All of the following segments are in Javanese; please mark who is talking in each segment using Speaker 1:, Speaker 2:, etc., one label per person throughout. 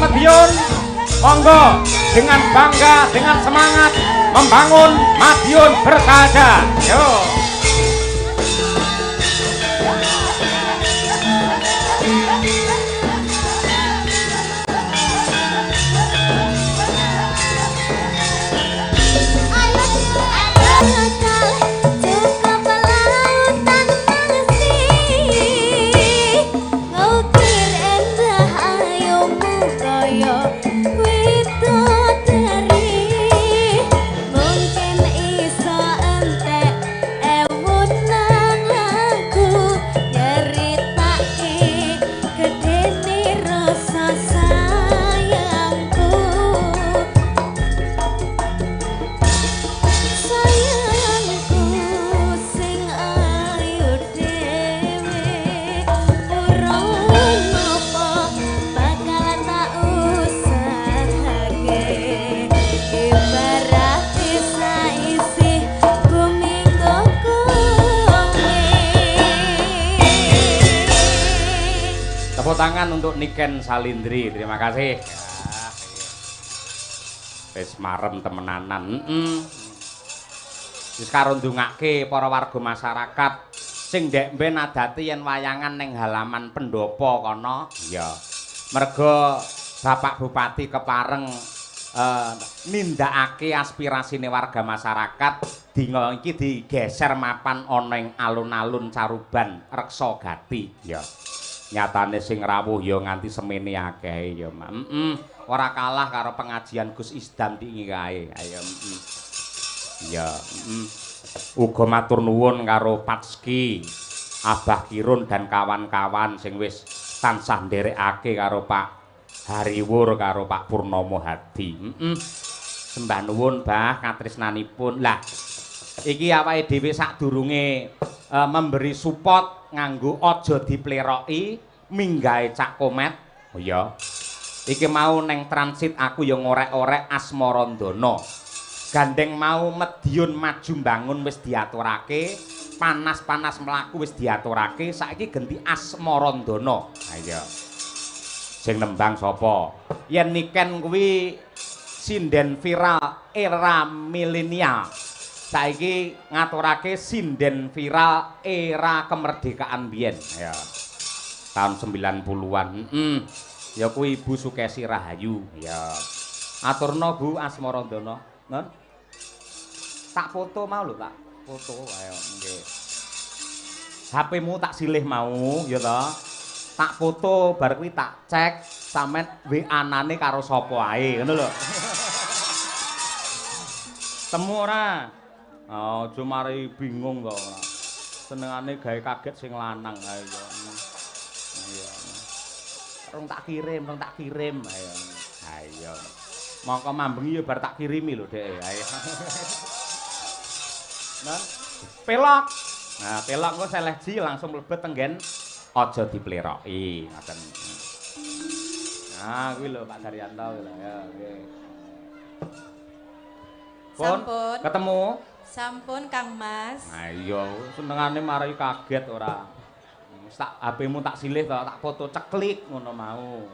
Speaker 1: Madiun, monggo dengan bangga, dengan semangat membangun Madiun berkaca. Yo. Tangan untuk Niken Salindri, terima kasih. Ya, wis marem temenanan. Wis karo ndongake para warga masyarakat sing ndek mben adati yen wayangan ning halaman pendopo kono, ya. Merga Bapak Bupati kepareng nindakake aspirasine warga masyarakat dina iki digeser mapan ana ing alun-alun Caruban Reksogati, ya. Nyatane sing rawuh ya nganti semene akeh ya Mak. Ora kalah karo pengajian Gus Isdam iki kae. Ayo ya uga matur nuwun karo Patski, Abah Kirun dan kawan-kawan sing wis tansah nderekake karo Pak Hariwur karo Pak Purnomo Hadi. Sembah nuwun Bah katresnanipun. Lah iki awake dhewe sadurunge memberi support nganggo aja dipleroki minggahe Cak Komet. Oh ya. Iki mau neng transit aku ya ngorek-orek Asmarandana. Gandeng mau Madiun maju bangun wis diaturake, panas-panas mlaku wis diaturake, saiki genti Asmarandana. Ayo. Sing nembang sapa? Yen Niken kuwi sinden viral era milenial. Saiki ngaturake sinden viral era kemerdekaan biyen ya. Tahun 90-an. Ya kuwi Ibu Sukesi Rahayu ya. Aturna Bu Asmarandana. Ngon. Tak foto mau lho, tak foto ayo nggih. HP-mu tak silih mau ya to. Tak foto bar kuwi tak cek sampean WA-nane karo sapa ae ngono lho. Temu ora? Oh, aja mari bingung kok. Senengane gawe kaget sing lanang ae ya. Iya. Rong tak kirim. Ayo. Ayo. Mongko mambengi ya bar tak kirimi lho, Dek. Ayo. Nah, pelok. Nah, pelok engko seleksi langsung mlebet tenggen aja dipleroki, ngoten. Nah, kuwi lho Pak Daryanto kuwi lho ya, nggih. Sampun. Ketemu?
Speaker 2: Sampun Kang Mas.
Speaker 1: Nah iya, senengane marai kaget ora. Wis tak HP-mu tak silih to, tak foto ceklik ngono mau.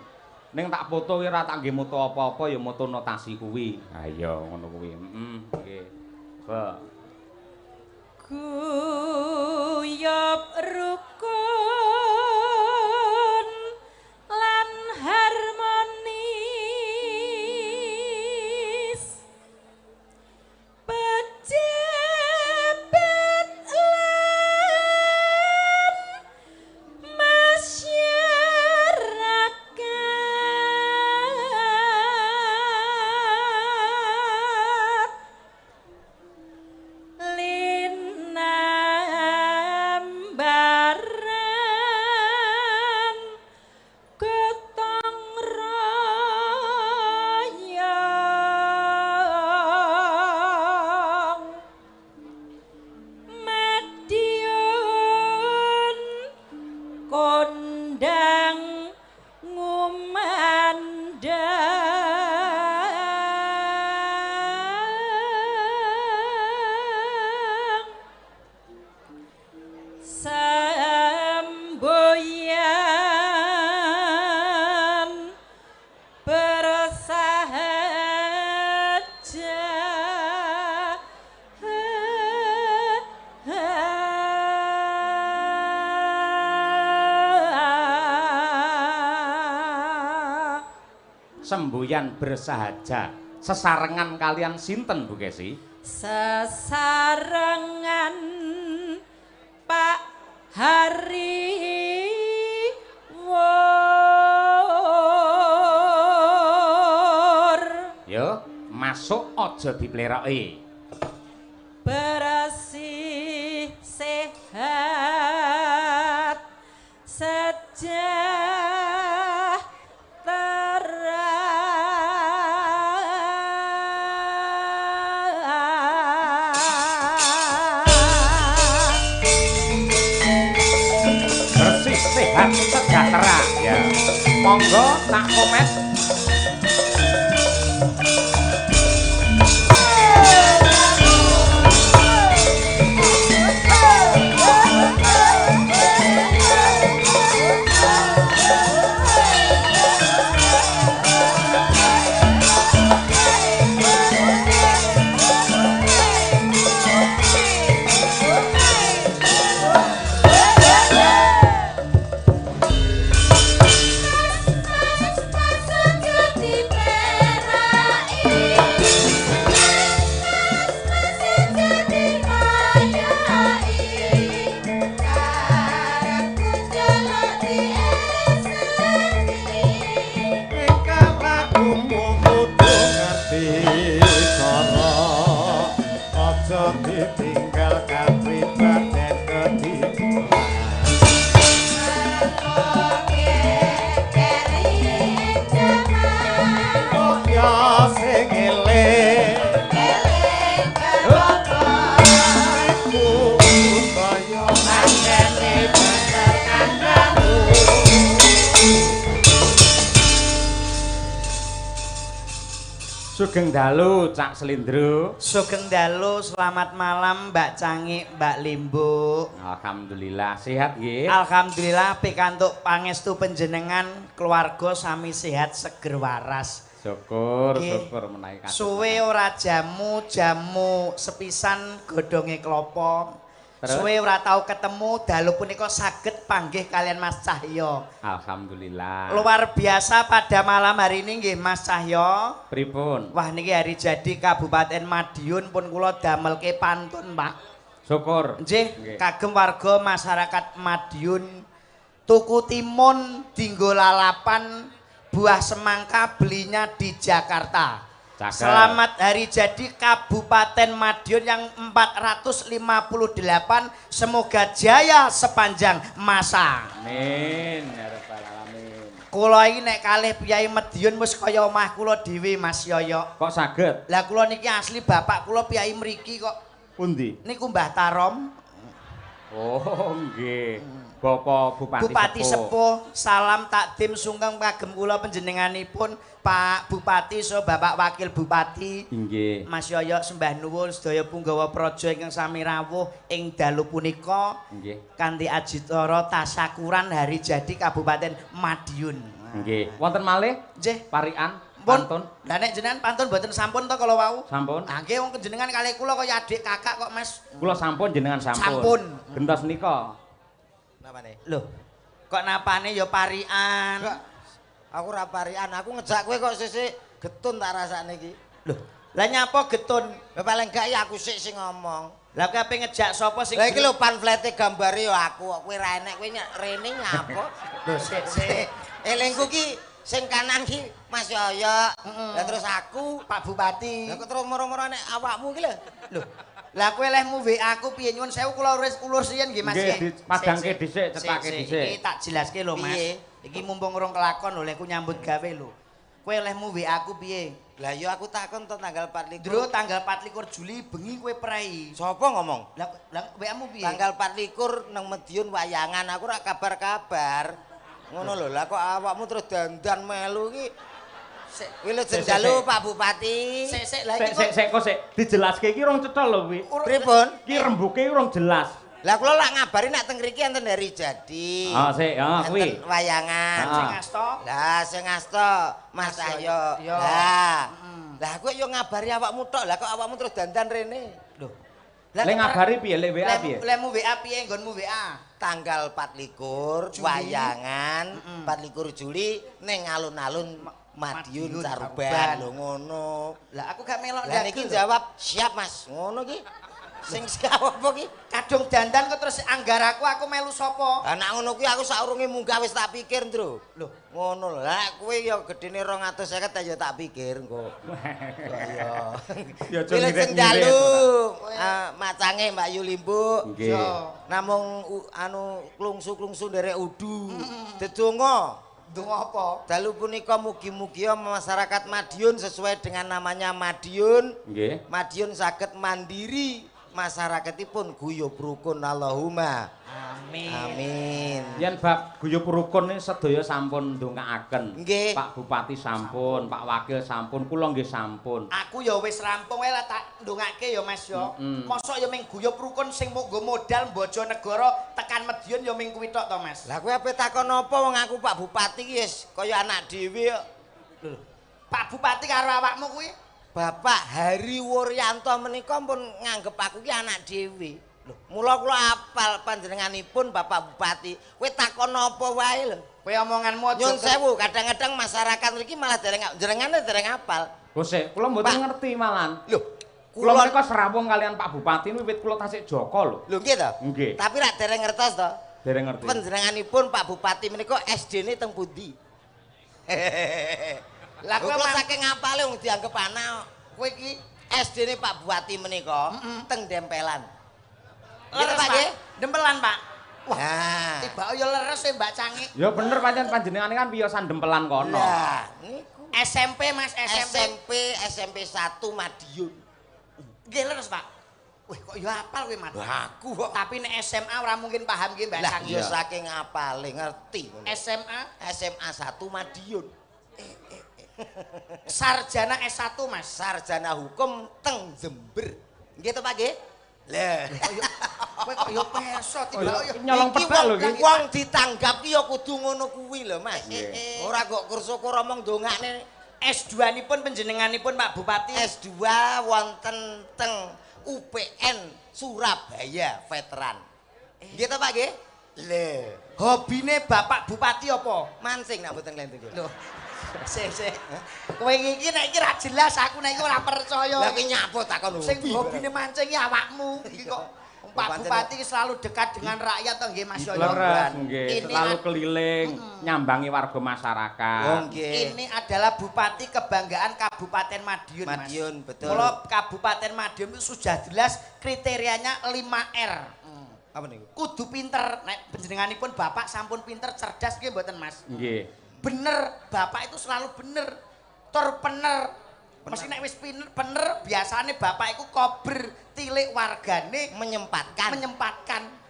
Speaker 1: Ning tak foto kuwi ora tak nggih moto apa-apa ya moto notasi kuwi. Ha iya ngono kuwi. Nggih. Ba.
Speaker 2: Guyub rukun lan harmonis. Pejabat lan masyarakat linambaran
Speaker 1: semboyan bersahaja sesarengan kalian sinten Bu Kesi?
Speaker 2: Sesarengan Pak Hari Wor.
Speaker 1: Yo, masuk aja dipleroki.
Speaker 2: Bersih sehat
Speaker 1: sehat sejahtera ya. Monggo tak komen. Sugeng dalu Cak Slindro.
Speaker 3: Sugeng dalu, selamat malam Mbak Cangik, Mbak Limbo.
Speaker 1: Alhamdulillah sehat nggih.
Speaker 3: Alhamdulillah pikantuk pangestu panjenengan keluarga sami sehat seger waras.
Speaker 1: Syukur, syukur menawi kadang.
Speaker 3: Suwe ora jamu sepisan godhonge klopo. Suwe ora tau ketemu dalu punika saged panggih kalian Mas Cahyo.
Speaker 1: Alhamdulillah.
Speaker 3: Luar biasa pada malam hari ini nggih Mas Cahyo.
Speaker 1: Pripun?
Speaker 3: Wah niki hari jadi Kabupaten Madiun pun kula damelke pantun, Pak.
Speaker 1: Syukur.
Speaker 3: Nggih, kagem warga masyarakat Madiun tuku timun dinggo lalapan, buah semangka belinya di Jakarta.
Speaker 1: Cakep.
Speaker 3: Selamat hari jadi Kabupaten Madiun yang 458. Semoga jaya sepanjang masa.
Speaker 1: Amin ya rabbal alamin.
Speaker 3: Kula iki nek kalih Piyai Madiun wis kaya omah kula dhewe Mas Yoyo.
Speaker 1: Kok saged?
Speaker 3: Lah kula niki asli bapak kula Piyai mriki kok.
Speaker 1: Pundi?
Speaker 3: Niku Mbah Tarom.
Speaker 1: Oh nggih. Bapak
Speaker 3: Bupati Sepuh, salam takdim sungkem kagem kula panjenenganipun Pak Bupati so Bapak Wakil Bupati.
Speaker 1: Nggih.
Speaker 3: Mas Yoyo sembah nuwun sedaya punggawa praja ingkang sami rawuh ing dalu punika.
Speaker 1: Nggih.
Speaker 3: Kanthi ajitara tasyakuran hari jadi Kabupaten Madiun.
Speaker 1: Nggih. Wonten malih?
Speaker 3: Nggih.
Speaker 1: Parikan pantun.
Speaker 3: Lah nek jenengan pantun mboten sampun to kalau wau?
Speaker 1: Sampun.
Speaker 3: Ah nggih wong jenengan kalih kula kaya adik kakak kok Mas.
Speaker 1: Kula sampun jenengan sampun.
Speaker 3: Sampun.
Speaker 1: Gentos nika.
Speaker 4: Napane?
Speaker 3: Loh. Kok napane ya parian?
Speaker 4: Enggak. Aku ora parian, aku ngejak kowe kok sisik getun tak rasane iki.
Speaker 3: Loh. Lah nyapa getun?
Speaker 4: Lah paling gak ya aku sik sing ngomong.
Speaker 3: Lah kowe ape ngejak sapa sing
Speaker 4: Lah iki lho pamflete gambare ya aku kok kowe ra enek kowe rene nyapa?
Speaker 3: Loh sik.
Speaker 4: Elingku ki sing kanan ki Mas Yoyo. Lah terus aku
Speaker 3: Pak Bupati.
Speaker 4: Lah kok terus moro-moro nek awakmu ki lho.
Speaker 3: Loh. Lah kowe lehmu WA aku piye nyuwun sewu kula ulur siyen nggih Mas
Speaker 1: Nggih, padangke dhisik, cetake
Speaker 3: Iki
Speaker 1: dhisik.
Speaker 3: tak jelaske lho Mas.
Speaker 4: Piye?
Speaker 3: Iki mumpung urung kelakon lho lek ku nyambut gawe lho. Kowe lehmu WA aku piye?
Speaker 4: Lah yo aku takon to tanggal 24.
Speaker 3: Dro tanggal 24 Juli bengi kowe prei.
Speaker 4: Sapa ngomong?
Speaker 3: Lah WA-mu piye?
Speaker 4: Tanggal 24 nang Madiun wayangan aku ora kabar-kabar. Ngono lho, lah kok awakmu terus dandan melu iki. Kowe lho jendalu Pak Bupati.
Speaker 3: Sik lah iki
Speaker 1: Sik kok sik dijelaske iki urung cetha lho kuwi.
Speaker 4: Pripun?
Speaker 1: Iki rembuke urung jelas.
Speaker 4: Lah kula lak ngabari nek teng mriki enten hari jadi.
Speaker 1: Ah sik, kuwi.
Speaker 4: Enten wayangan.
Speaker 3: sing asta.
Speaker 4: Lah sing asta Mas Cahyo. Lah. Lah kowe yo ngabari awakmu tok. Lah kok awakmu terus dandan rene?
Speaker 3: Loh.
Speaker 1: Lek ngabari piye lek WA piye?
Speaker 3: Lemu WA piye nggonmu WA?
Speaker 4: Tanggal 24 wayangan 24 Juli ning alun-alun Madiun Caruban lho ngono.
Speaker 3: Lah aku gak melok
Speaker 4: Lah niki jawab siap Mas. Ngono ki. Sing siap apa ki?
Speaker 3: Kadung dandan kok terus anggar aku melu sapa?
Speaker 4: Lah nek ngono kuwi aku saurunge munggah wis tak pikir, Ndro.
Speaker 3: Lho,
Speaker 4: ngono lho. Lah kowe ya gedene 250 ya tak pikir engko.
Speaker 1: Ya aja
Speaker 4: Pilih sing
Speaker 1: ngirit-ngirit.
Speaker 4: dalu. Macange Mbak Yu Limbu.
Speaker 1: Nggih.
Speaker 4: Namung anu klungsu-klungsu nderek udu. Dedonga.
Speaker 3: ndonga apa?
Speaker 4: Dalu punika mugi-mugi masyarakat Madiun sesuai dengan namanya Madiun.
Speaker 1: Nggih.
Speaker 4: Madiun saged mandiri, masyarakatipun guyub rukun Allahumma.
Speaker 3: Amin.
Speaker 4: Amin.
Speaker 1: Yen bab guyub rukun ini sedaya sampun ndongaaken.
Speaker 4: Nggih.
Speaker 1: Pak Bupati sampun, Pak Wakil sampun, kula nggih sampun.
Speaker 3: Aku ya wis rampung wae lah tak ndongake ya Mas ya. Mosok ya ming guyub rukun sing nggo modal Bojonegoro tekan Madiun ya ming kuwi tok to Mas.
Speaker 4: Lah kowe ape takon apa wong aku Pak Bupati ki wis kaya anak dhewe kok.
Speaker 3: Pak Bupati karo awakmu kuwi
Speaker 4: Bapak Hari Wuryanto menika pun nganggep aku ki anak dhewe. Lho, mula kula apal panjenenganipun Bapak Bupati. Kowe takon apa wae lho.
Speaker 3: kowe omonganmu aja.
Speaker 4: Nyun sewu, kadang-kadang masyarakat mriki malah jenengane dereng apal.
Speaker 1: Bose, kula mboten ngerti malan.
Speaker 4: Lho,
Speaker 1: Kula menika serawung kalian Pak Bupati wiwit kula tasik Joko lho.
Speaker 4: Lho nggih to?
Speaker 1: Nggih.
Speaker 4: Tapi rak dereng ngertos to.
Speaker 1: Dereng ngerti.
Speaker 4: Panjenenganipun Pak Bupati menika SD-ne teng pundi? Lah kowe saking apale wong dianggep anak.
Speaker 3: Kowe iki
Speaker 4: SD-ne Pak Bupati menika teng Dempelan.
Speaker 3: leres Pak. Dempelan Pak. Wah,
Speaker 4: Nah,
Speaker 3: tiba ya leres ya Mbak Cangi.
Speaker 1: Ya bener pancen panjenengane kan piyosan dempelan kono.
Speaker 4: nah niku
Speaker 3: SMP Mas,
Speaker 4: SMP 1 Madiun.
Speaker 3: Nggih leres Pak. Wih kok ya apal kowe Mas.
Speaker 4: Lah aku kok
Speaker 3: Tapi nek SMA ora mungkin paham nggih Mbak
Speaker 4: lah
Speaker 3: Cangi.
Speaker 4: ya saking apale ngerti.
Speaker 3: SMA
Speaker 4: SMA 1 Madiun.
Speaker 3: sarjana S1 Mas.
Speaker 4: Sarjana hukum teng Jember. Nggih to Pak nggih? Lah,
Speaker 3: Kowe kok ya peso tiba ya.
Speaker 1: Nyolong
Speaker 4: iki
Speaker 1: petak lho
Speaker 4: wong
Speaker 1: iki.
Speaker 4: wong ditanggap ki ya kudu ngono kuwi lho Mas. Ora kok kursukur omong dongakne
Speaker 3: S2-nipun panjenenganipun Pak Bupati.
Speaker 4: S2 wonten teng UPN Surabaya veteran. Nggih to Pak nggih? Lho,
Speaker 3: Hobine Bapak Bupati apa?
Speaker 4: mancing nak mboten lenten.
Speaker 3: Loh. Sik. Kowe iki nek iki ra jelas aku nek iki ora percaya.
Speaker 4: Lah ki nyapo takon
Speaker 3: Sing hobine mancing iki awakmu. Iki kok Pak Bupati selalu dekat dengan rakyat to nggih Mas Yoyo.
Speaker 1: Leres nggih,
Speaker 3: Ini
Speaker 1: selalu keliling nyambangi warga masyarakat.
Speaker 4: Oh nggih.
Speaker 3: Ini adalah Bupati Kebanggaan Kabupaten Madiun, Mas.
Speaker 4: Madiun, betul.
Speaker 3: Kalau Kabupaten Madiun itu sudah jelas kriterianya 5R.
Speaker 4: Apa niku?
Speaker 3: Kudu pinter. Nek panjenenganipun Bapak sampun pinter, cerdas nggih mboten, Mas?
Speaker 1: Nggih.
Speaker 3: Bener, Bapak itu selalu bener. Tur bener. Mesti nek wis bener, biasane Bapak iku kober tilik wargane menyempatkan.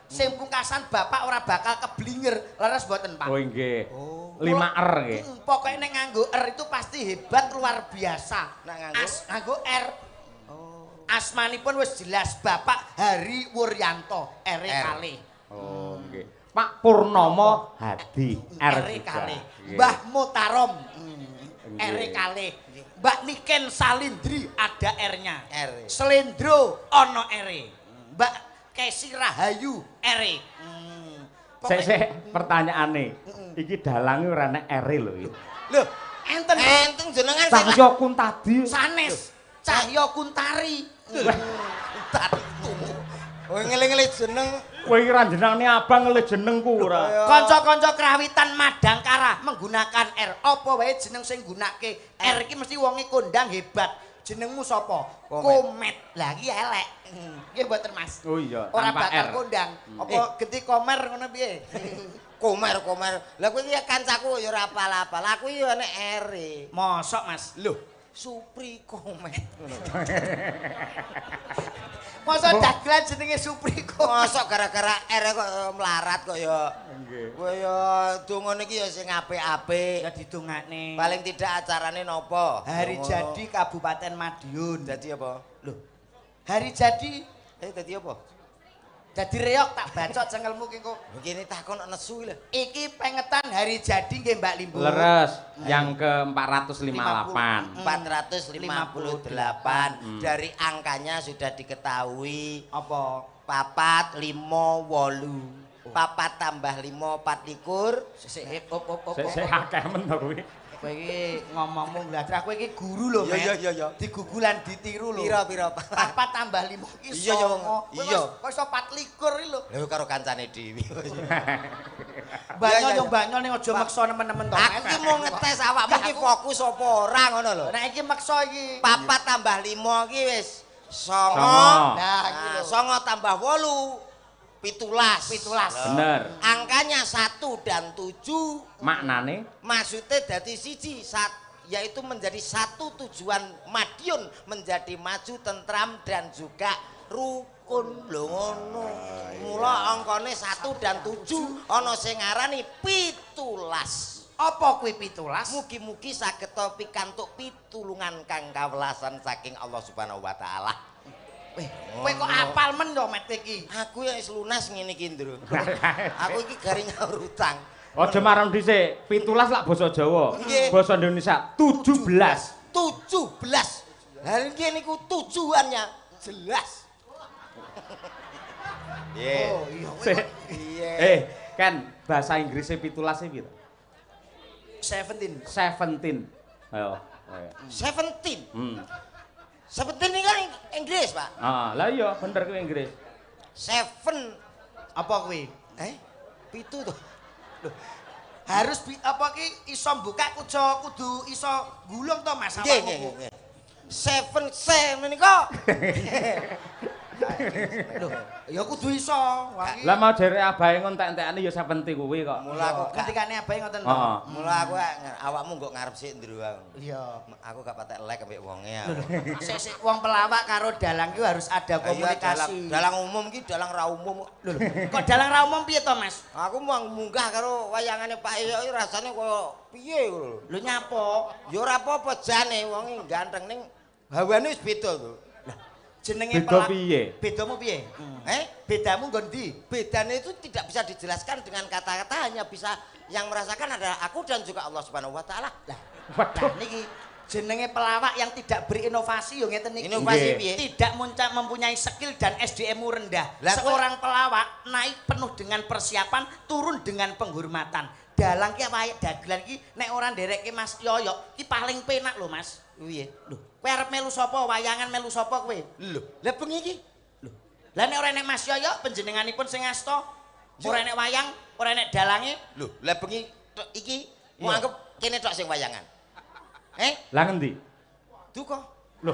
Speaker 3: Sing pungkasan Bapak ora bakal keblinger. Leres mboten, Pak?
Speaker 1: Oh nggih. 5R nggih.
Speaker 3: Pokoknya nek nganggo R itu pasti hebat luar biasa.
Speaker 4: Nek nganggo?
Speaker 3: Nganggo R. Asmanipun wis jelas Bapak Hari Wuryanto, R kalih.
Speaker 1: Oh nggih. Pak Purnomo Hadi R
Speaker 3: R
Speaker 1: juga.
Speaker 3: kalih.
Speaker 1: Nggih.
Speaker 3: Mbah Mutarom R
Speaker 1: Nggih.
Speaker 3: kalih. Mbak Niken Salindri ada R-nya.
Speaker 4: R.
Speaker 3: Selendro ono R. Mbak Kesi Rahayu R.
Speaker 1: Sik pertanyaane. Iki dalange ora nek R lho iki.
Speaker 3: Lho, enten
Speaker 4: Enteng jenengan
Speaker 1: Cahya Kuntadi.
Speaker 3: sanes Cahya Kuntari.
Speaker 4: tadi tumu. Oh ngeling-eling jeneng
Speaker 1: Kowe iki ra jenenge abang ngelih jenengku ora.
Speaker 3: Kanca-kanca krawitan Madangkara menggunakan R. Apa wae jeneng sing nggunakake R iki mesti wonge kondang hebat. Jenengmu sapa? Komet. Lah iki elek. Nggih mboten Mas.
Speaker 1: Oh iya,
Speaker 3: Ora
Speaker 1: tanpa
Speaker 3: bakal
Speaker 1: R.
Speaker 3: kondang. Apa genti komer ngono piye?
Speaker 4: komer. Lah kowe iki kancaku ya ora apal-apal. Aku ya nek R.
Speaker 3: Mosok Mas.
Speaker 4: Loh, Supri Komet.
Speaker 3: Mosok dagelan jenenge Supri kok.
Speaker 4: Mosok gara-gara R kok melarat kok ya.
Speaker 1: Nggih.
Speaker 4: Kowe ya dongane iki ya sing apik-apik.
Speaker 3: Ya didongakne.
Speaker 4: Paling tidak acarane nopo?
Speaker 3: Hari
Speaker 4: Ngono.
Speaker 3: jadi Kabupaten Madiun.
Speaker 4: Dadi apa?
Speaker 3: Loh. Hari jadi
Speaker 4: Dadi apa?
Speaker 3: Dadi reok tak bacok cengelmu ki kok.
Speaker 4: Begini takon nesu lho.
Speaker 3: Iki pengetan hari jadi nggih Mbak Limbu.
Speaker 1: Leres yang ke 458.
Speaker 4: 458 dari angkanya sudah diketahui
Speaker 3: Apa?
Speaker 4: 4 5 8 4 tambah 5 24
Speaker 3: Sik op.
Speaker 1: Sik akeh men to kuwi.
Speaker 3: Kowe iki ngomongmu ngladra kowe iki guru lho, Mas.
Speaker 4: Iya.
Speaker 3: Digugulan ditiru lho.
Speaker 4: Pira
Speaker 3: 4 tambah 5 iki
Speaker 4: Iya, iya, iya.
Speaker 3: Kok iso 24 iki lho.
Speaker 4: lho karo kancane dhewe.
Speaker 3: Banyak
Speaker 4: Iya.
Speaker 3: yo banyak ning aja maksa nemen-nemen to.
Speaker 4: Aku ki mau ngetes awakmu ki fokus apa ora ngono lho.
Speaker 3: Nek iki maksa iki.
Speaker 4: 4 tambah 5 ki wis 9.
Speaker 1: Songo.
Speaker 3: Nah, iki lho.
Speaker 4: 9 tambah 8 17.
Speaker 1: Bener.
Speaker 4: Angkanya 1 dan 7
Speaker 1: Maknane
Speaker 4: maksudnya dadi siji yaitu menjadi satu tujuan Madiun menjadi maju tentram dan juga rukun lho ngono. Mula angkane 1 dan 7 ana sing ngarani 17.
Speaker 3: Apa kuwi 17?
Speaker 4: Mugi-mugi saged pikantuk pitulungan kang kawelasan saking Allah Subhanahu wa taala.
Speaker 3: Kowe kok apal men yo met iki.
Speaker 4: Aku ya wis lunas ngene iki, Ndro. Aku iki garing nyaur utang.
Speaker 1: Aja marang dhisik, 17 lak basa Jawa.
Speaker 4: Nggih.
Speaker 1: Basa Indonesia 17.
Speaker 4: 17. Lah iki niku tujuannya jelas.
Speaker 3: Oh iya.
Speaker 1: Sik.
Speaker 4: Iya.
Speaker 1: Kan bahasa Inggrisnya 17 e piro?
Speaker 3: 17.
Speaker 1: 17. Ayo.
Speaker 4: 17. 17 ini kan Inggris, Pak.
Speaker 1: Lah iya bener kuwi Inggris.
Speaker 4: 7
Speaker 3: Apa kuwi?
Speaker 4: Pitu tuh.
Speaker 3: Loh, harus apa ki iso buka kudu iso gulung to Mas awakmu.
Speaker 4: Nggih. 7 menika.
Speaker 3: Lho, ya kudu iso.
Speaker 1: Lah mau jere abahe ngontek-entekane ya 70 kuwi kok.
Speaker 4: Mula aku gak
Speaker 3: ketikane abahe ngoten to.
Speaker 1: Heeh.
Speaker 4: Mula aku awakmu kok ngarep sik Ndro.
Speaker 3: Iya.
Speaker 4: Aku gak patek lek ambek wonge.
Speaker 3: Sik wong pelawak karo dalang ki harus ada komunikasi.
Speaker 4: Dalang umum ki dalang ra umum.
Speaker 3: Lho, kok dalang ra umum piye to, Mas?
Speaker 4: Aku mau munggah karo wayangane Pak Iyo iki rasane kaya piye lho.
Speaker 3: Lho nyapa?
Speaker 4: Ya ora apa-apa jane wong ganteng ning hawane wis beda to.
Speaker 3: Jenenge
Speaker 1: Beda piye?
Speaker 3: Bedamu piye? Bedamu nggon ndi?
Speaker 4: Bedanya itu tidak bisa dijelaskan dengan kata-kata, hanya bisa yang merasakan adalah aku dan juga Allah Subhanahu wa taala.
Speaker 3: Lah niki jenenge pelawak yang tidak berinovasi yo ngeten niki.
Speaker 4: Inovasi piye?
Speaker 3: Tidak mempunyai skill dan SDM-mu rendah.
Speaker 4: Lah,
Speaker 3: Seorang pelawak naik penuh dengan persiapan, turun dengan penghormatan. Dalang ki wae dagelan ki nek ora nderekke Mas Yoyo ki paling penak lho Mas.
Speaker 4: Piye?
Speaker 3: Lho, kowe arep melu sapa? Wayangan melu sapa kowe?
Speaker 4: Lho, lah bengi iki.
Speaker 3: Lho. Lah nek ora enek Mas Yoyo panjenenganipun sing ngasta, ora enek wayang, ora enek dalange.
Speaker 4: Lho, lah bengi iki mau anggap kene tok sing wayangan.
Speaker 1: Lah ngendi?
Speaker 4: Duka.
Speaker 1: Lho,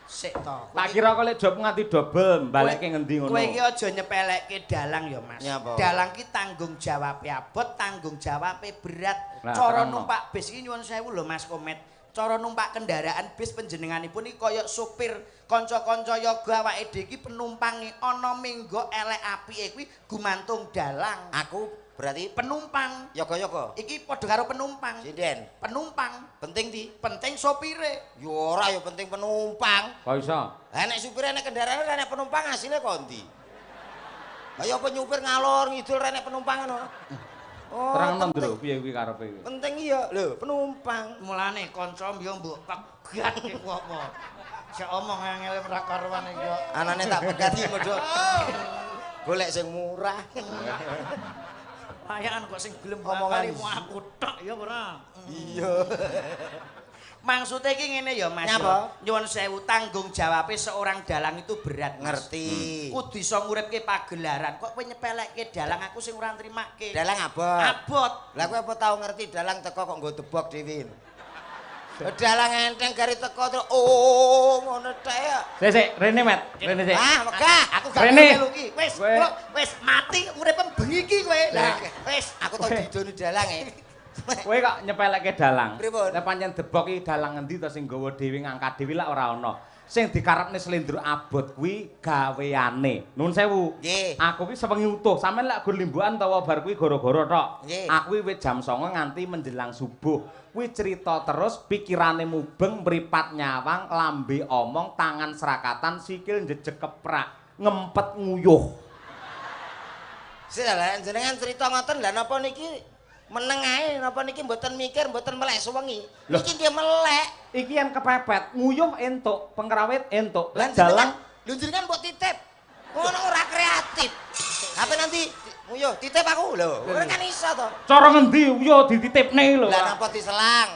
Speaker 3: Sik to.
Speaker 1: tak kira kok lek job nganti double balekke ngendi ngono.
Speaker 3: Kowe iki aja nyepelekke dalang ya, Mas.
Speaker 4: Nyapa?
Speaker 3: Dalang ki tanggung jawabe abot, tanggung jawabe berat.
Speaker 1: Lah,
Speaker 3: Cara
Speaker 1: terangno.
Speaker 3: numpak bis iki nyuwun sewu lho Mas Komet. Cara numpak kendaraan bis panjenenganipun iki kaya supir kanca-kanca yoga awake dhewe iki penumpange ana minggo elek apike kuwi gumantung dalang.
Speaker 4: Aku berarti
Speaker 3: Penumpang.
Speaker 4: yoga-yoga.
Speaker 3: Iki padha karo penumpang.
Speaker 4: Sinden.
Speaker 3: Penumpang
Speaker 4: Penting di.
Speaker 3: penting sopire.
Speaker 4: Yo ora yo penting penumpang.
Speaker 1: Kok iso?
Speaker 4: Lah nek supir nek kendaraan nek penumpang hasilnya kondi. Ayo apa nyupir ngalor ngidul nek penumpang ngono. Oh,
Speaker 1: Terangno
Speaker 4: penting.
Speaker 1: Ndro, piye kuwi karepe kuwi?
Speaker 4: Penting iya lho penumpang.
Speaker 3: Mulane kanca mbiyo mbok pegat ki ku apa. Sik omong angel ora karuan iki yo.
Speaker 4: Anane tak pegati modho. Golek sing murah.
Speaker 3: Layangan kok sing gelem
Speaker 4: Omongan.
Speaker 3: bakal aku tok ya ora.
Speaker 4: Iya.
Speaker 3: Maksudnya iki ngene ya Mas.
Speaker 4: Nyapa?
Speaker 3: Nyuwun sewu tanggung jawabe seorang dalang itu berat. Mas.
Speaker 4: Ngerti.
Speaker 3: Kudu iso nguripke pagelaran. Kok kowe nyepelekke dalang aku sing ora nrimake.
Speaker 4: Dalang abot.
Speaker 3: Abot.
Speaker 4: Lah kowe apa tau ngerti dalang teko kok nggo tebok dhewe. Dalang enteng gari teko terus ngono tek ya.
Speaker 1: Sik, rene Met, rene sik.
Speaker 4: Ah, megah.
Speaker 3: Aku gak
Speaker 1: Rene.
Speaker 3: melu ki. Wis,
Speaker 1: Kowe-
Speaker 3: kok wis mati uripem bengi ki kowe. Lah, wis
Speaker 4: Aku tau didoni dalang
Speaker 1: Kowe kok nyepelekke dalang.
Speaker 4: Pripun?
Speaker 1: Lah pancen debok iki dalang endi to sing gawa dhewe ngangkat dhewe lak ora ana. Sing dikarepne slendro abot kuwi gaweane. Nuwun sewu.
Speaker 4: Nggih.
Speaker 1: Aku ki sewengi utuh. Sampeyan lak gur limbukan utawa bar kuwi gara-gara tok.
Speaker 4: Nggih.
Speaker 1: Aku kuwi wit jam 09.00 nganti menjelang subuh. Kuwi cerita terus, pikirane mubeng, mripat nyawang, lambe omong, tangan serakatan, sikil njejeg keprak. ngempet nguyuh.
Speaker 4: Lah jenengan cerita ngoten lha napa niki meneng ae napa niki mboten mikir mboten melek suwengi. Niki nggih melek.
Speaker 1: Iki yang kepepet, nguyuh entuk, pengrawit entuk.
Speaker 4: Lah
Speaker 1: Dalang
Speaker 4: lho jenengan mbok titip. Ngono ora kreatif. Apa nanti nguyuh titip aku lho. Ora kan iso to.
Speaker 1: cara ngendi yo dititipne lho.
Speaker 4: Lah napa diselang?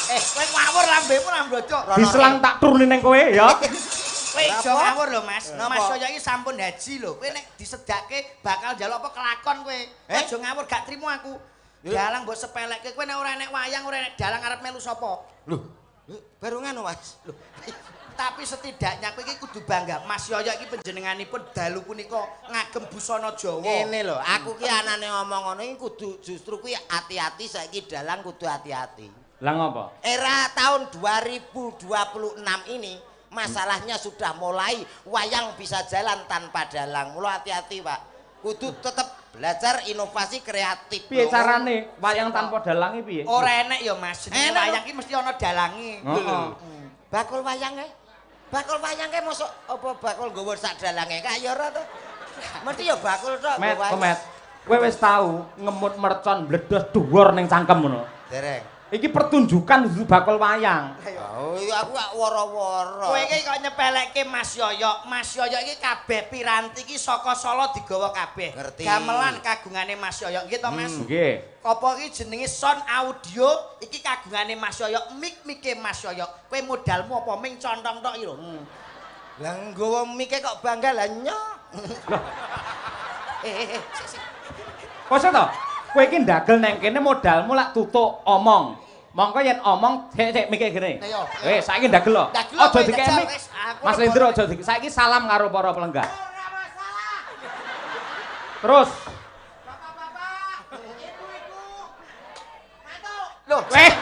Speaker 3: Kowe ngawur lambemu lambrojo.
Speaker 1: Diselang tak turuni ning kowe ya.
Speaker 3: Kowe ijo ngawur lho Mas.
Speaker 4: Napa?
Speaker 3: Mas Yoyo iki sampun haji lho. Kowe nek disedake bakal njaluk apa kelakon kowe. Aja ngawur gak trimo aku. Dalang mbok sepelekke kowe nek ora enek wayang ora enek dalang arep melu sapa?
Speaker 4: Lho, baru ngono Mas. Lho.
Speaker 3: Tapi setidaknya kowe iki kudu bangga. Mas Yoyo iki panjenenganipun dalu punika ngagem busana Jawa.
Speaker 4: Ngene lho, aku ki anane ngomong ngono iki kudu justru kuwi hati-hati saiki dalang kudu hati-hati.
Speaker 1: Lah ngopo?
Speaker 4: Era tahun 2026 ini masalahnya sudah mulai wayang bisa jalan tanpa dalang. Mula hati-hati, Pak. Kudu tetap belajar inovasi kreatif.
Speaker 1: Piye carane wayang tanpa dalange piye?
Speaker 3: Ora enek ya Mas. Jenenge
Speaker 4: Enek,
Speaker 3: wayang iki mesti ana dalange.
Speaker 1: Heeh.
Speaker 4: Bakul wayang Bakul wayang mosok apa bakul nggawa sak dalange kaya ora to? Mesti ya bakul tok.
Speaker 1: Met, Met. Kowe wis tau ngemut mercon bledos dhuwur ning cangkem ngono.
Speaker 4: Dereng.
Speaker 1: Iki pertunjukan dudu bakul wayang.
Speaker 4: Oh, iya aku gak woro-woro.
Speaker 3: Kowe iki kok nyepelekke Mas Yoyo. Mas Yoyo iki kabeh piranti iki saka Solo digawa kabeh.
Speaker 4: Ngerti.
Speaker 3: Gamelan kagungane Mas Yoyo. Nggih to Mas?
Speaker 1: Nggih.
Speaker 3: Apa iki jenenge sound audio iki kagungane Mas Yoyo. Mik-mike Mas Yoyo. Kowe modalmu apa ming contong tok iki lho.
Speaker 4: Lah nggawa mike kok bangga lah nyok.
Speaker 1: Kose to? Kowe iki ndagel nang kene modalmu lak tutuk omong. Mongko yen omong sik mikir gene.
Speaker 3: Ayo.
Speaker 1: Wis saiki ndagel lho.
Speaker 3: Ndagel,
Speaker 1: Aja
Speaker 3: kowe
Speaker 1: dikemi.
Speaker 3: ndajal, wis. Aku
Speaker 1: Mas Lendro aja dik. Saiki salam karo para pelenggah.
Speaker 4: Ora masalah.
Speaker 1: Terus.
Speaker 4: Bapak-bapak, ibu-ibu. Matuk.
Speaker 3: Loh,
Speaker 1: Weh.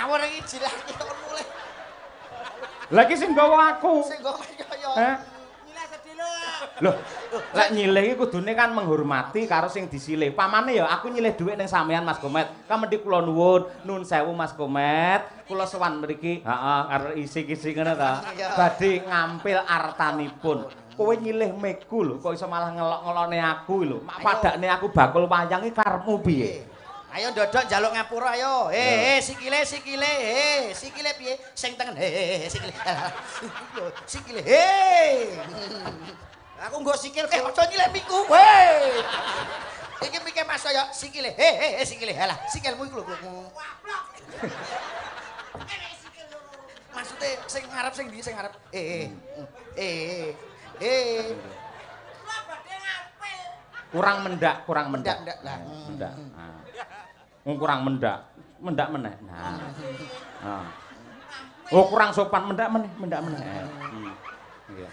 Speaker 3: ngawur iki jilake kok mulih.
Speaker 1: Lah iki sing nggawa aku.
Speaker 3: Sing nggo Mas Yoyo.
Speaker 1: Heh.
Speaker 4: Nyileh sedilo.
Speaker 1: Loh, lek nyilih iki kudune kan menghormati karo sing disilih. Pamane ya aku nyilih dhuwit ning sampean Mas Komet. Kan mendhi kula nuwun, nun sewu Mas Komet. Kula sowan mriki, heeh, karo isi-isi ngono ta. Badhe ngampil artanipun. Kowe nyilih meku lho, kok iso malah ngelok-ngelone aku lho. Mak padakne aku bakul wayang iki karepmu piye?
Speaker 3: Ayo ndodok njaluk ngapura ayo. Sikile sikile piye? Sing tengen. Sikile. Lho, sikile.
Speaker 4: Aku nggo sikil.
Speaker 3: Aja nyilih miku. Hei. Iki mike Mas Yoyo, sikile. Sikile. Halah, sikilmu iku lho. Maksude sing ngarep sing ndi sing ngarep?
Speaker 1: Kurang mendak.
Speaker 3: Mendak lah.
Speaker 1: Mendak. Kurang mendak. Mendak meneh. Nah. Oh, kurang sopan mendak meneh. Nggih.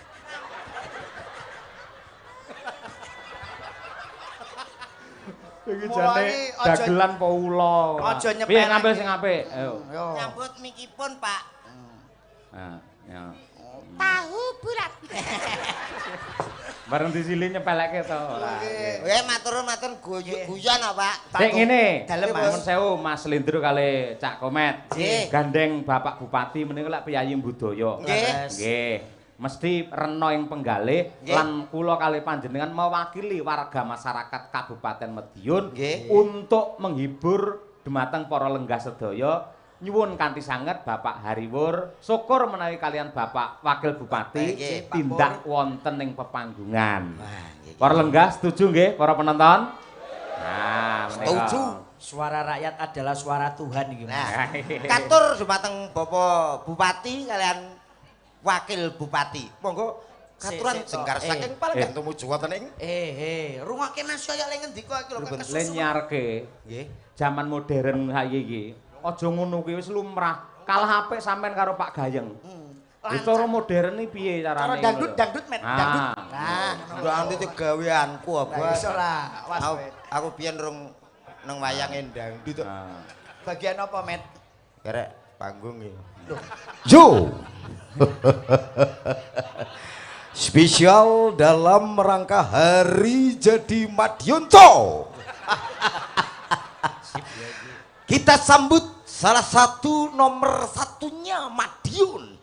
Speaker 1: Iki jane dagelan Paula.
Speaker 3: Aja nyepelke.
Speaker 1: Piye ngambil sing apik? Ayo.
Speaker 4: Nyambut mikipun, Pak.
Speaker 1: Nah, ya.
Speaker 4: Tahu bulat.
Speaker 1: Bareng disilih nyepelekke to.
Speaker 4: Nggih, matur guyon apa, Pak?
Speaker 1: Sik ngene,
Speaker 3: Dalem, Mas.
Speaker 1: Nuwun sewu Mas Lendro kali Cak Komet.
Speaker 4: Nggih.
Speaker 1: Gandeng Bapak Bupati menika lak piyayi budaya.
Speaker 4: Nggih.
Speaker 1: Nggih. Mesti rena ing penggalih
Speaker 4: Nggih.
Speaker 1: lan kula kali panjenengan mewakili warga masyarakat Kabupaten Madiun
Speaker 4: Nggih.
Speaker 1: untuk menghibur dumateng para lenggah sedaya. Nyuwun kanthi sanget Bapak Hariwur, syukur menawi kalian Bapak Wakil Bupati
Speaker 4: Nggih, Pak
Speaker 1: tindak wonten ing pepanggungan.
Speaker 4: Wah, nggih.
Speaker 1: Para lenggah setuju nggih para penonton? Nah, menika.
Speaker 4: Setuju.
Speaker 3: Suara rakyat adalah suara Tuhan iki.
Speaker 4: Nah, katur dumateng Bapak Bupati kalian Wakil Bupati. Monggo katuran
Speaker 3: Sik,
Speaker 4: jengkar
Speaker 3: tok.
Speaker 4: saking paling tumuju wonten ing.
Speaker 3: Rungokke Mas Yoyo le ngendika iki lho kesusu.
Speaker 1: Len nyarke
Speaker 4: Nggih.
Speaker 1: zaman modern saiki iki. Aja ngono kuwi wis lumrah. Kalah apik sampean karo Pak Gayeng. Wis cara modern iki piye carane?
Speaker 3: Cara dangdut met dangdut.
Speaker 1: Nah,
Speaker 4: Ndang itu gaweanku apa?
Speaker 3: Wis ora.
Speaker 4: Aku biyen rung nang wayange dangdut.
Speaker 1: nah.
Speaker 3: Bagian apa met?
Speaker 4: Kerek panggung iki.
Speaker 5: Yo. Spesial dalam rangka Hari Jadi Madiun Toh. Kita sambut salah satu nomor satunya Madiun.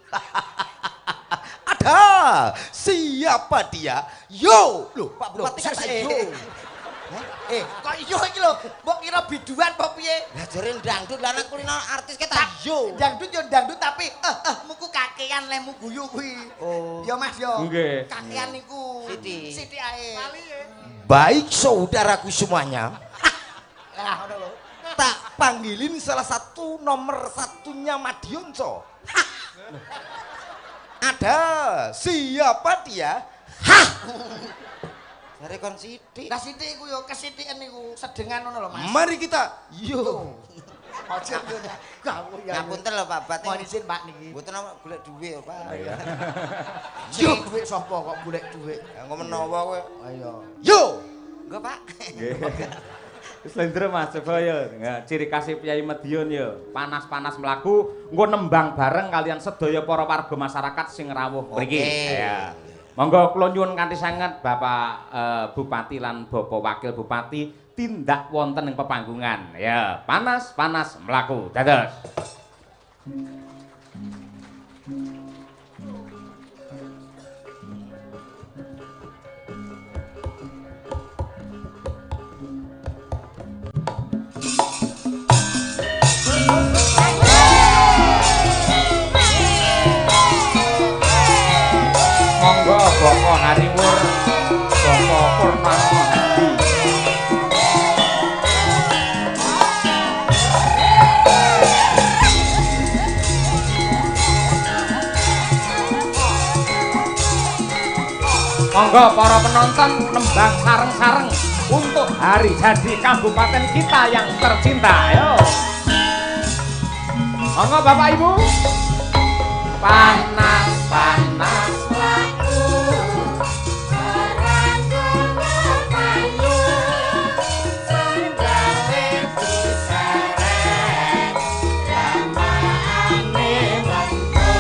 Speaker 5: Ada Ada siapa dia? Yo, loh Pak Bupati kata yo.
Speaker 3: Kok yo iki lho, mbok kira biduan apa piye?
Speaker 4: Lah jare dangdut lah nek kulino artis kata yo.
Speaker 3: Dangdut yo dangdut tapi muku kakean lemu guyu kuwi.
Speaker 4: Oh.
Speaker 3: Yo Mas yo.
Speaker 1: Nggih.
Speaker 3: Kakean niku. Siti ae.
Speaker 5: Baik saudaraku semuanya,
Speaker 3: Lah ngono lho.
Speaker 5: tak panggilin salah satu nomor satunya Madionco. Ada siapa dia?
Speaker 4: Jare kon sithik.
Speaker 3: Lah sithik iku yo kesithiken niku sedengan ngono lho Mas.
Speaker 5: Mari kita. Yo.
Speaker 3: Aja yo. Kamu ya.
Speaker 4: Ngapunten lho Pak Bupati.
Speaker 3: Mohon izin Pak niki.
Speaker 4: Mboten golek dhuwit Pak.
Speaker 1: Iya.
Speaker 3: Yo duit sapa kok golek duit.
Speaker 4: Engko menawa kowe.
Speaker 3: Ayo.
Speaker 5: Yo.
Speaker 4: Engko Pak.
Speaker 1: Nggih. Slendro Mas, coba ya. Ciri khas Piyai Madiun ya, panas-panas mlaku, engko nembang bareng kalian sedaya para warga masyarakat sing rawuh mriki. Ya. Monggo kula nyuwun kanthi sanget Bapak Bupati lan Bapak Wakil Bupati tindak wonten ing pepanggungan. Ya, panas-panas mlaku. Dados. Monggo Bapak Hariwur, Bapak Purnama Hadi. Monggo para penonton nembang sareng-sareng untuk hari jadi kabupaten kita yang tercinta. Ayo. Monggo Bapak Ibu. Panas-panas laku orang payu sandale diseret lamaane mengko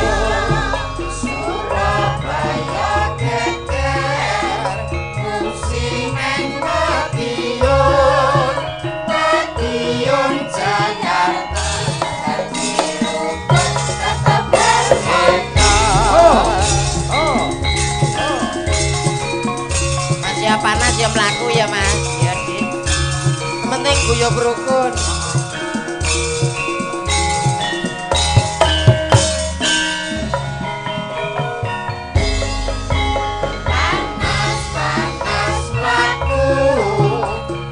Speaker 1: Surabaya geger musingen Madiun Jakarta
Speaker 4: Masih panas ya mlaku ya Mas. Ya Dit. Penting guyub rukun.
Speaker 1: panas mlaku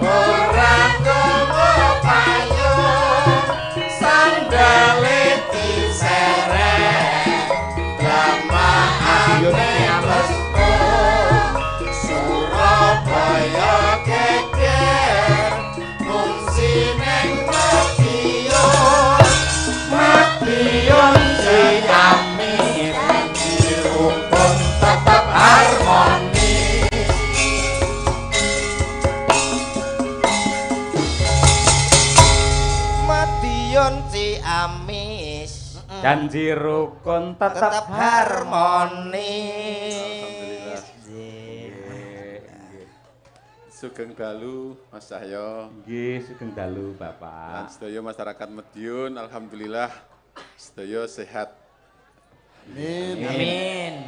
Speaker 1: ora nggawa payung sandale diseret lamaane mesti Surabaya geger musinen Madiun Ciami rukun tetap harmoni.
Speaker 4: Madiun Ciamis.
Speaker 1: Janji rukun tetap
Speaker 4: harmonis.
Speaker 6: Sugeng dalu Mas Cahyo
Speaker 1: Nggih, sugeng dalu
Speaker 6: lan
Speaker 1: Bapak.
Speaker 6: sedaya masyarakat Madiun, alhamdulillah sedaya sehat.
Speaker 4: Amin.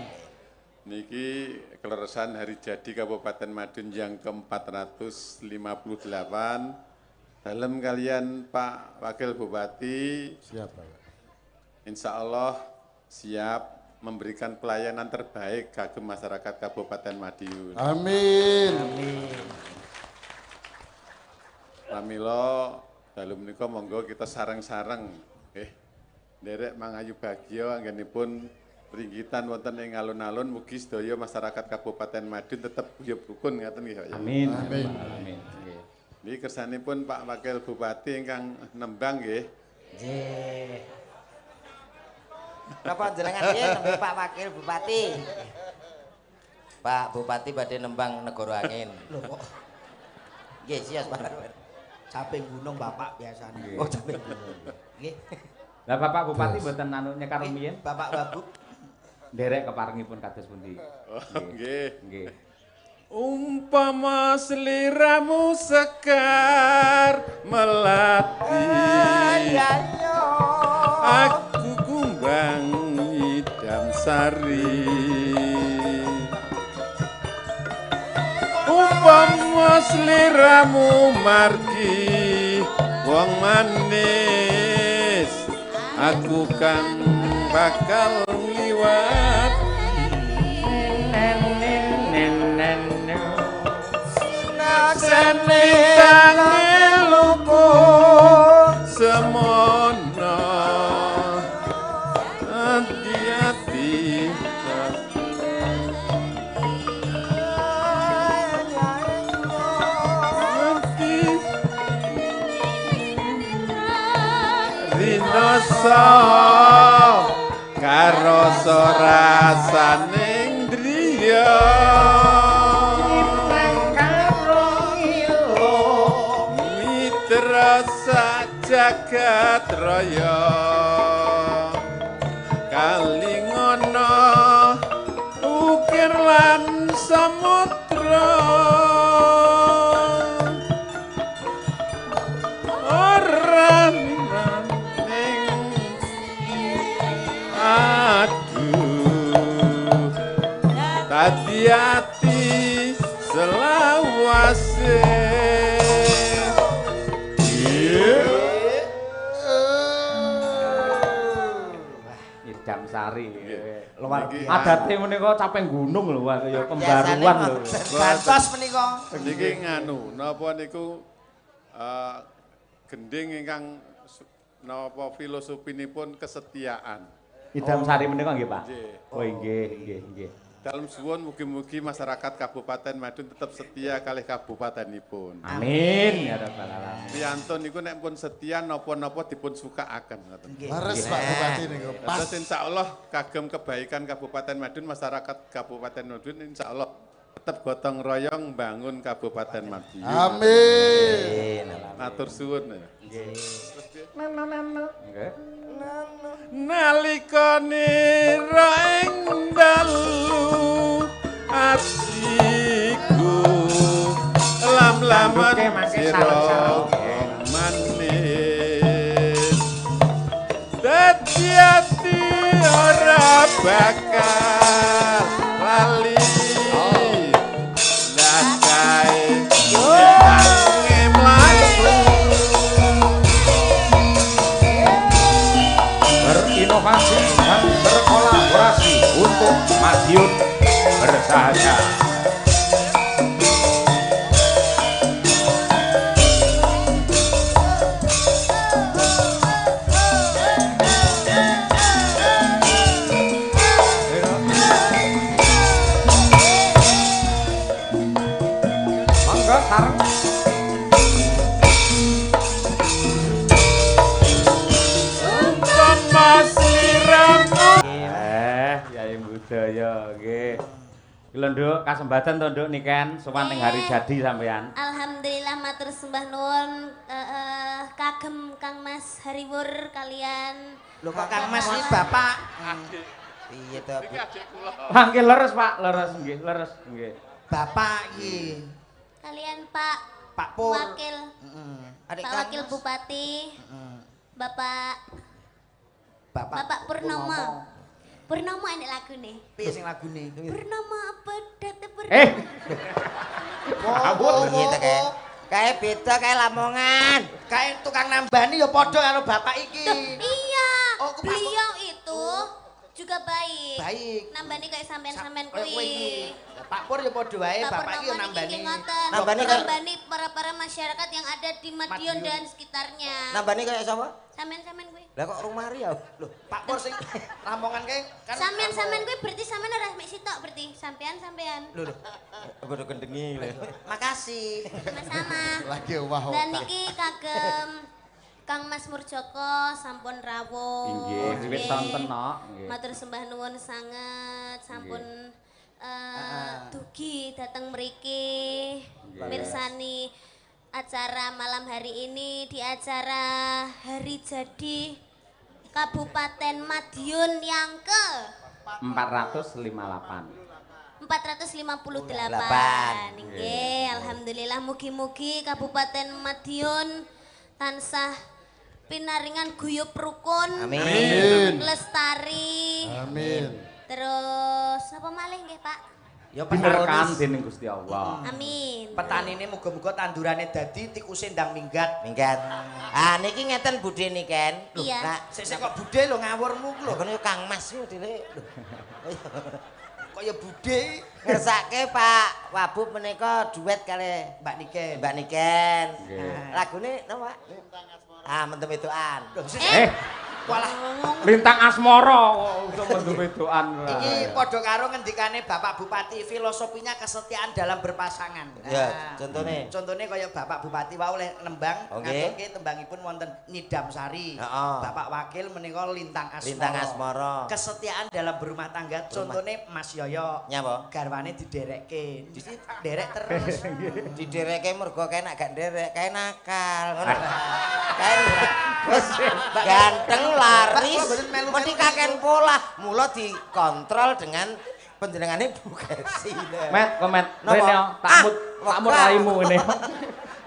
Speaker 6: Niki keleresan hari jadi Kabupaten Madiun yang ke-458 dalam kalian Pak Wakil Bupati.
Speaker 5: Siap, Pak.
Speaker 6: Insya Allah siap memberikan pelayanan terbaik kagem masyarakat Kabupaten Madiun.
Speaker 5: Amin.
Speaker 6: Pramila dalu menika monggo kita sareng-sareng nderek mangayu bagya anggenipun ringgitan wonten ing alun-alun mugi sedaya masyarakat Kabupaten Madiun tetep guyub rukun ngaten nggih ya.
Speaker 1: Amin.
Speaker 5: Amin.
Speaker 1: Amin. Nggih.
Speaker 6: Niki kersanipun Pak Wakil Bupati ingkang nembang nggih.
Speaker 4: Nggih. Napa jenengan piye nembe Pak Wakil Bupati? Pak Bupati badhe nembang Negara Angin.
Speaker 3: Lho kok
Speaker 4: Nggih, siap Pak.
Speaker 3: caping gunung Bapak biasanya.
Speaker 4: Oh, capek. Nggih.
Speaker 1: Lah Bapak Bupati mboten anu nyekar rumiyin,
Speaker 3: Bapak Wagub
Speaker 1: nderek keparengipun kados pundi?
Speaker 6: Oh, nggih.
Speaker 1: Nggih.
Speaker 6: Umpama seliramu sekar melati, aku kumbang idam sari. sliramu margi wong manis aku kan bakal liwat seni tangeluku semono hati-hati rinoso karo rasaning driya rasa jagat raya kalingono ukir lan samudra ora ning aduh tadi hati selawase
Speaker 1: Sari.
Speaker 3: Luar biasa.
Speaker 1: Adate menika caping gunung lho ya pembaruan lho.
Speaker 3: Bantos menika.
Speaker 6: Niki nganu napa niku gending ingkang napa filosofipun kesetiaan.
Speaker 1: Idam Sari menika nggih, Pak?
Speaker 6: Nggih.
Speaker 1: Oh nggih.
Speaker 6: Dalem suwun mugi-mugi masyarakat Kabupaten Madiun tetap setia kalih kabupatenipun.
Speaker 1: Amin ya rabbal alamin.
Speaker 6: Priyantun niku nek pun setia napa-napa dipun sukaaken ngoten.
Speaker 5: Leres Pak Bupati niku. Pas.
Speaker 6: Terus insyaallah kagem kebaikan Kabupaten Madiun masyarakat Kabupaten Madiun insyaallah tetap gotong royong bangun Kabupaten Madiun.
Speaker 5: Amin.
Speaker 6: Matur suwun.
Speaker 1: Nggih.
Speaker 6: Nalika nira ing dalu atiku lam-laman sira manis dadi ati ora bakal lali nakae
Speaker 1: berinovasi dan berkolaborasi untuk Madiun bersahaja. Mangga sareng. Yai budaya nggih. Lho Nduk, kasembatan to Nduk niken sowan ning hari jadi sampean.
Speaker 7: Alhamdulillah matur sembah nuwun kagem Kang Mas Hariwur kalian.
Speaker 3: Lho kok Kang Mas iki Bapak.
Speaker 4: Piye to, Bu?
Speaker 1: Nggih leres Pak, leres nggih, leres nggih.
Speaker 3: Bapak iki.
Speaker 7: Kalian Pak
Speaker 3: Pak Pur.
Speaker 7: Wakil.
Speaker 3: Adik
Speaker 7: Pak Wakil Bupati. Bapak Purnomo. Purnomo enek lagune.
Speaker 3: Piye sing lagune?
Speaker 7: Purnomo pedet
Speaker 4: Piye to kae? Kae beda kae Lamongan.
Speaker 3: Kae tukang nambani ya padha karo bapak iki.
Speaker 7: Iya.
Speaker 3: Oh, Pak
Speaker 7: Beliau itu juga baik.
Speaker 3: Baik.
Speaker 7: Nambani kayak sampean-sampean
Speaker 3: Kowe
Speaker 7: kuwi.
Speaker 3: iki. Pak Pur ya padha wae, bapak iki ya nambani.
Speaker 7: Nambani para masyarakat yang ada di Madiun
Speaker 3: Madiun.
Speaker 7: dan sekitarnya.
Speaker 4: Nambani kaya sapa?
Speaker 7: Sampean-sampean kuwi.
Speaker 4: Lah kok rumah Ria?
Speaker 3: Loh, Pak Pur sing Lamongan kae kan
Speaker 7: Sampean-sampean kuwi berarti sampean ora mek sitok berarti sampean-sampean.
Speaker 3: Lho,
Speaker 4: Bodo gendengi lho.
Speaker 3: makasih.
Speaker 7: Sama-sama.
Speaker 5: Lagi wah.
Speaker 7: Dan niki kagem Kang Mas Murjoko sampun rawuh.
Speaker 1: Inggih, wiwit sonten no. Nggih.
Speaker 7: Matur sembah nuwun sanget sampun dugi dateng mriki mirsani acara malam hari ini di acara hari jadi Kabupaten Madiun yang ke
Speaker 1: 458.
Speaker 7: 458. Nggih, alhamdulillah mugi-mugi Kabupaten Madiun tansah pinaringan guyub rukun.
Speaker 4: Amin.
Speaker 7: Lestari.
Speaker 5: Amin.
Speaker 7: Terus apa malih nggih, Pak?
Speaker 3: Ya
Speaker 1: diberkahi dening Gusti Allah.
Speaker 7: Amin.
Speaker 3: Petanine muga-muga tandurane dadi tikuse ndang minggat.
Speaker 4: Minggat. Ah niki ngeten budhe niki Ken.
Speaker 7: Iya.
Speaker 4: Nah,
Speaker 3: Sik kok budhe lho ngawurmu ku lho.
Speaker 4: kono Kang Mas ku dile.
Speaker 3: Kaya budhe
Speaker 4: Ngersake Pak Wabub menika duet kali
Speaker 3: Mbak Niken.
Speaker 4: Mbak Niken.
Speaker 1: Nggih.
Speaker 4: Lagune napa? Ah, mentem wedokan.
Speaker 3: Walah
Speaker 1: Lintang asmara untuk mendum-wedokan.
Speaker 3: iki padha karo ngendikane Bapak Bupati, filosofinya kesetiaan dalam berpasangan.
Speaker 4: Ya, contone.
Speaker 3: Contone kaya Bapak Bupati wau oleh nembang
Speaker 4: Oke.
Speaker 3: ngaturke tembangipun wonten Nidam Sari.
Speaker 4: Heeh.
Speaker 3: Bapak Wakil menika Lintang Asmara.
Speaker 4: Lintang Asmara.
Speaker 3: Kesetiaan dalam berumah tangga contone Mas Yoyo.
Speaker 4: Nyapa?
Speaker 3: Garwane diderekke. Derek terus.
Speaker 4: Didereke mergo kae nek gak nderek kae nakal. Ngono. Kae wis ganteng laris. Mesti kaken pola. Mula dikontrol dengan panjenengane Bu Kesi.
Speaker 1: Met, komet.
Speaker 4: Napa?
Speaker 1: Rene takmut raimu ini.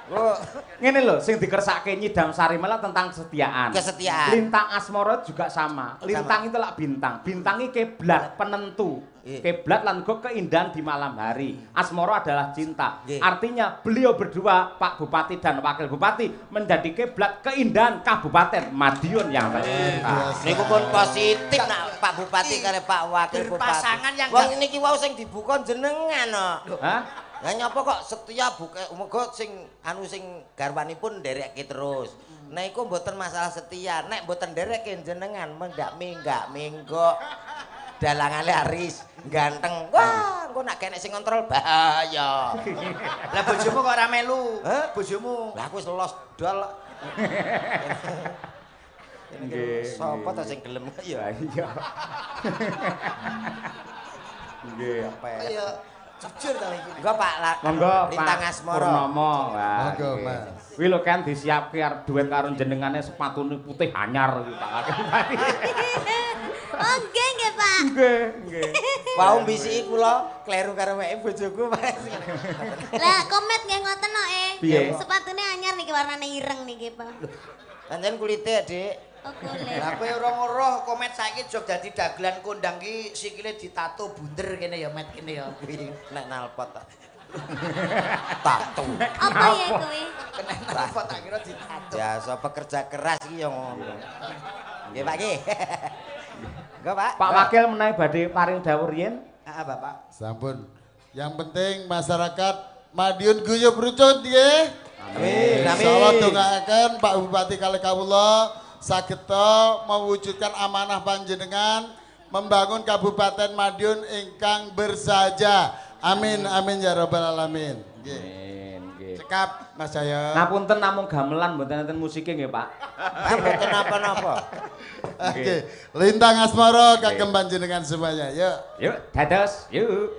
Speaker 4: Oh,
Speaker 1: Ngene lho, sing dikersake Nyidam Sari malah tentang kesetiaan.
Speaker 4: Kesetiaan.
Speaker 1: Lintang Asmara juga sama. Lintang itu lah bintang. Bintang ini kiblat penentu.
Speaker 4: Iya.
Speaker 1: Kiblat lan go keindahan di malam hari. Asmara adalah cinta.
Speaker 4: Iya.
Speaker 1: Artinya beliau berdua, Pak Bupati dan Wakil Bupati, menjadi kiblat keindahan Kabupaten Madiun yang tercinta.
Speaker 4: niku pun positif nak Pak Bupati kare Pak Wakil Bupati.
Speaker 3: Berpasangan yang
Speaker 4: wong niki wau sing dibuka jenengan kok.
Speaker 1: Hah?
Speaker 4: Lah nyapa kok setia buka muga sing sing garwanipun nderekke terus. Nek iku mboten masalah setia, nek mboten nderekke jenengan mendak minggo. Dalangane aris, ganteng. Wah, engko nak kene sing kontrol bahaya.
Speaker 3: Lah bojomu kok ora melu?
Speaker 4: Hah?
Speaker 3: Bojomu.
Speaker 4: Lah aku wis los dol.
Speaker 1: Nggih.
Speaker 4: Sapa ta sing gelem ya?
Speaker 1: Iya. Nggih, apa ya?
Speaker 3: Kaya jujur ta iki.
Speaker 4: Enggak Pak,
Speaker 1: Monggo
Speaker 4: Lintang
Speaker 1: Pak
Speaker 4: Asmara.
Speaker 1: Purnomo. Wah,
Speaker 5: Monggo,
Speaker 1: nggih.
Speaker 5: Mas.
Speaker 1: Kuwi lho kan disiapke arep duet karo jenengane sepatune putih anyar iki Pak Wakil Bupati.
Speaker 7: Oh, nggih, Pak.
Speaker 1: Nggih, nggih.
Speaker 4: Wau mbisiki kula kleru karo weke bojoku Pak.
Speaker 7: Lah, komet nggih ngoten kok
Speaker 1: Piye?
Speaker 7: Sepatune anyar niki warnane ireng niki, Pak.
Speaker 4: Pancen kulite, Dik.
Speaker 7: Oh, kulit.
Speaker 3: Lah kowe ora ngeroh komet saiki jog dadi dagelan kondang ki sikile ditato bunder kene ya met kene ya.
Speaker 4: Kuwi nek nalpot ta. Tato.
Speaker 7: Apa ya kuwi?
Speaker 3: Kena apa tak kira ditato.
Speaker 4: Biasa pekerja keras iki ya ngono. Nggih, Pak nggih. Enggak, Pak.
Speaker 1: Pak Wakil menawi badhe paring dawuh riyen.
Speaker 3: Heeh, Bapak.
Speaker 5: Sampun. Yang penting masyarakat Madiun guyub rucut nggih.
Speaker 4: Amin.
Speaker 5: Insyaallah dongaaken Pak Bupati kalih kawula sageta mewujudkan amanah panjenengan membangun Kabupaten Madiun ingkang bersahaja. Amin amin ya rabbal alamin. Nggih.
Speaker 1: Amin, nggih.
Speaker 5: Cekap Mas Jaya.
Speaker 1: Ngapunten namung gamelan mboten enten musike nggih, Pak.
Speaker 4: Pak mboten napa-napa.
Speaker 5: Oke, Lintang Asmara kagem panjenengan semuanya. Yuk.
Speaker 1: Yuk, dados, yuk.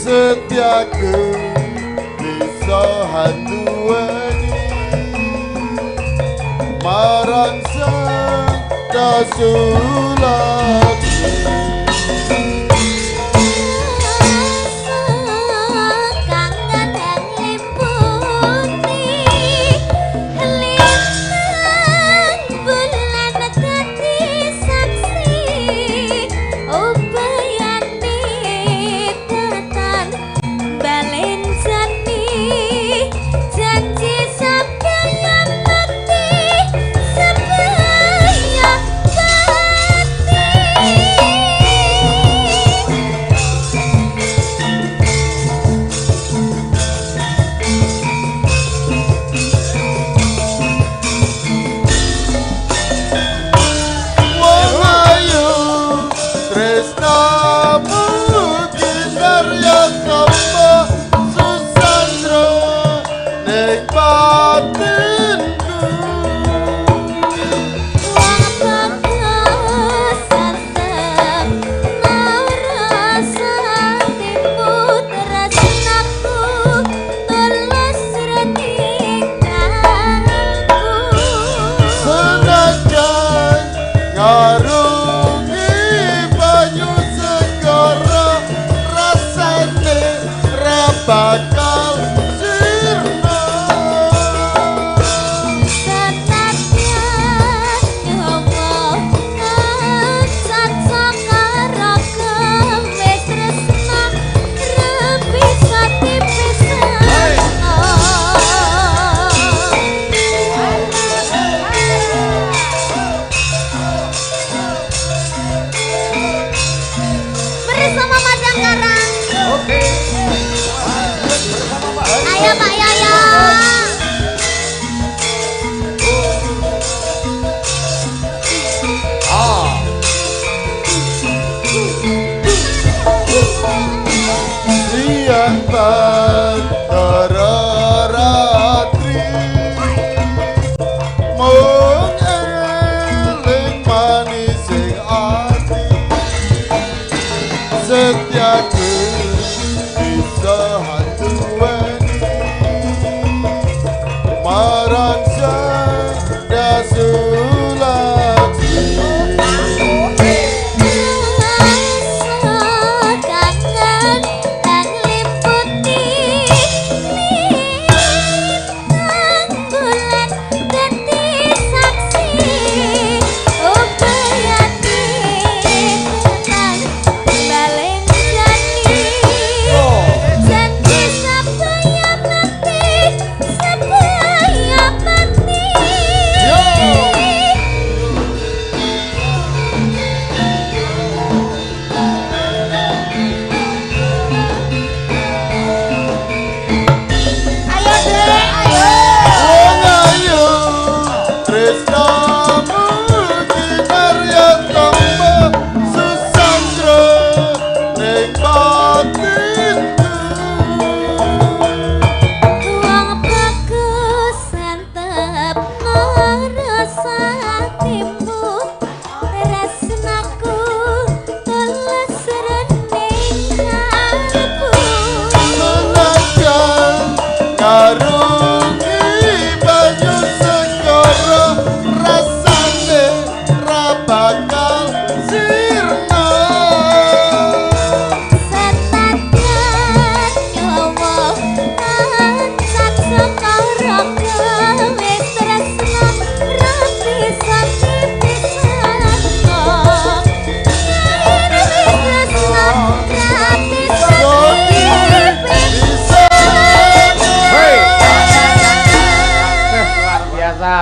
Speaker 5: Setiaku bisa handuweni marang sang dasulati.
Speaker 7: Sampai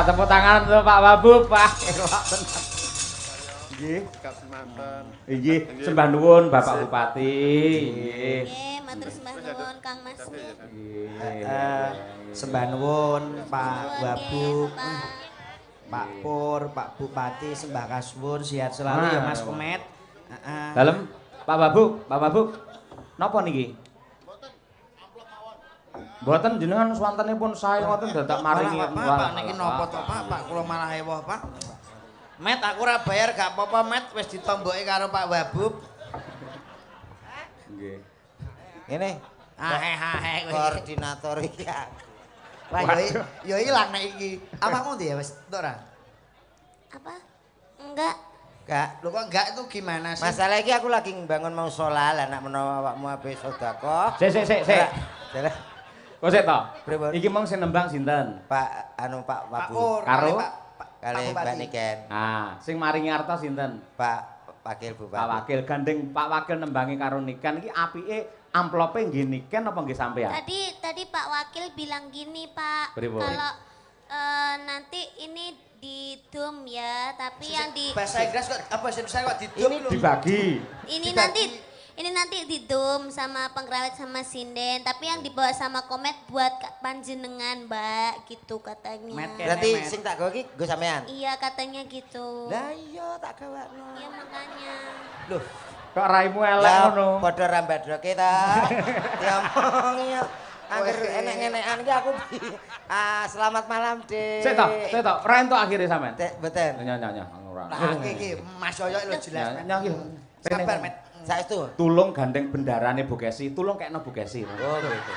Speaker 1: Wah, tepuk tangan untuk Pak Wabu, Pak. Elok tenan. Nggih.
Speaker 6: Kak semanten.
Speaker 1: Nggih, sembah nuwun Bapak Bupati. Nggih.
Speaker 7: Nggih, matur sembah nuwun Kang Mas.
Speaker 3: Sembah nuwun Pak Wabu,
Speaker 7: Pak.
Speaker 3: Pak Pur, Pak Bupati, sembah kasuwun sehat selalu ya Mas Komet. Heeh.
Speaker 1: Dalem Pak Babu. Napa niki? Mboten jenengan swantenipun sae ngoten dadak maringi.
Speaker 3: Pak niki napa to Pak? Kula malah ewoh Pak. Met aku ora bayar gak apa-apa Met, wis ditomboki karo Pak Wabub.
Speaker 1: Nggih.
Speaker 4: Ini
Speaker 3: Hahe
Speaker 4: koordinator iki.
Speaker 3: Lah yo ilang nek iki. Awakmu ndi ya wis ora?
Speaker 7: Apa? Enggak.
Speaker 4: Gak.
Speaker 3: Lho kok enggak itu gimana sih?
Speaker 4: Masalah iki aku lagi bangun mau sholat lah nak menawa awakmu ape sedekah.
Speaker 1: Sik.
Speaker 4: Jalan.
Speaker 1: Kok sik to?
Speaker 4: Pripun?
Speaker 1: Iki mong sing nembang sinten?
Speaker 4: Pak
Speaker 3: Pak
Speaker 4: Wabu.
Speaker 3: Pur,
Speaker 1: Karo?
Speaker 4: Kali Mbak Niken.
Speaker 1: Ah, sing maringi arta sinten?
Speaker 4: Pak Wakil Bupati.
Speaker 1: Pak Wakil gandeng Pak Wakil nembangi karo Niken iki apike amplope nggih Niken apa nggih sampean?
Speaker 7: Tadi Pak Wakil bilang gini, Pak.
Speaker 1: Pripun?
Speaker 7: Kalau nanti ini di dom ya, tapi yang di
Speaker 3: bahasa Inggris kok apa sih saya kok didum lho.
Speaker 1: Dibagi.
Speaker 7: ini nanti di dom sama pengrawit sama sinden, tapi yang dibawa sama Komet buat panjenengan, Mbak, gitu katanya.
Speaker 3: Met,
Speaker 4: Berarti sing tak gawe iki nggo sampean.
Speaker 7: Iya, katanya gitu.
Speaker 4: Lah iya tak gawakno.
Speaker 7: Iya, makanya.
Speaker 4: Loh,
Speaker 1: Kok raimu elek ngono?
Speaker 4: padha rambadroke ta. Diomong ya. Angger enek-enekan iki aku. Selamat malam, Dik.
Speaker 1: Sik to, ora entuk akhire sampean.
Speaker 4: Dek, mboten.
Speaker 1: Nyanyi ora.
Speaker 3: Lah iki Mas Yoyo lho jelas Met.
Speaker 1: Nyanyi.
Speaker 3: Sabar Met.
Speaker 4: Saestu.
Speaker 1: Tulung gandeng bendarane Bu Kesi, tulung kekno Bu Kesi.
Speaker 4: Oh, gitu.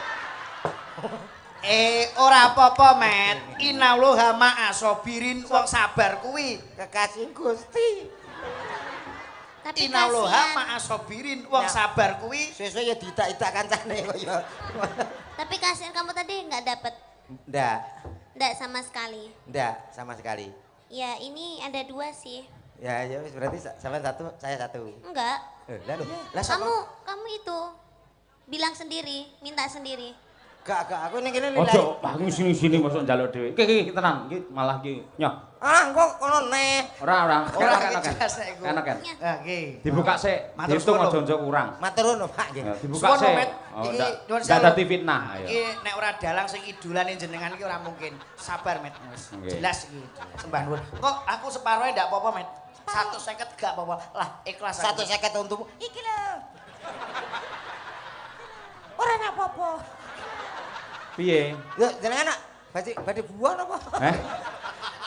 Speaker 3: Ora apa-apa Met. Innallaha ma'asobirin wong sabar kuwi.
Speaker 4: Kekasih Gusti.
Speaker 7: Tapi
Speaker 3: Innallaha
Speaker 7: kasihan.
Speaker 3: ma'asobirin wong sabar kuwi.
Speaker 4: Sesuk ya didak-idak kancane kok ya.
Speaker 7: Tapi kasihan kamu tadi nggak dapet.
Speaker 4: Ndak
Speaker 7: Sama sekali.
Speaker 4: sama sekali.
Speaker 7: Ya, ini ada 2 sih.
Speaker 4: Ya berarti sampean satu, saya satu.
Speaker 7: Enggak.
Speaker 4: Lah
Speaker 7: Kamu itu bilang sendiri, minta sendiri.
Speaker 4: Gak, aku ning kene lho.
Speaker 1: Ojo, aku sini-sini mosok njaluk dhewe. Iki tenan, iki malah iki nyoh.
Speaker 4: Kok kono neh.
Speaker 1: Ora.
Speaker 3: jelas nek iku.
Speaker 1: Enak kan?
Speaker 3: Ah nggih.
Speaker 1: Dibuka sik,
Speaker 3: Matur
Speaker 1: dihitung
Speaker 3: suwun,
Speaker 1: aja kurang.
Speaker 4: Matur nuwun, Pak nggih.
Speaker 1: Ya, dibuka
Speaker 3: Suwono,
Speaker 1: sik.
Speaker 3: Met.
Speaker 1: Oh,
Speaker 3: Iki
Speaker 1: ndak
Speaker 3: nuwun
Speaker 1: ndak
Speaker 3: sewu.
Speaker 1: dadi fitnah. Ayo.
Speaker 3: Iki nek ora dalang sing idolane jenengan iki ora mungkin. Sabar Met. Wis
Speaker 1: Nggih.
Speaker 3: jelas iki. Sembah nuwun. Kok aku separohe ndak apa-apa Met. 150 gak apa-apa. Lah ikhlas aku.
Speaker 4: 150 untukmu. Iki lho. Ora ana apa-apa.
Speaker 1: Piye?
Speaker 4: Lho, jenengan nak badhe buah napa?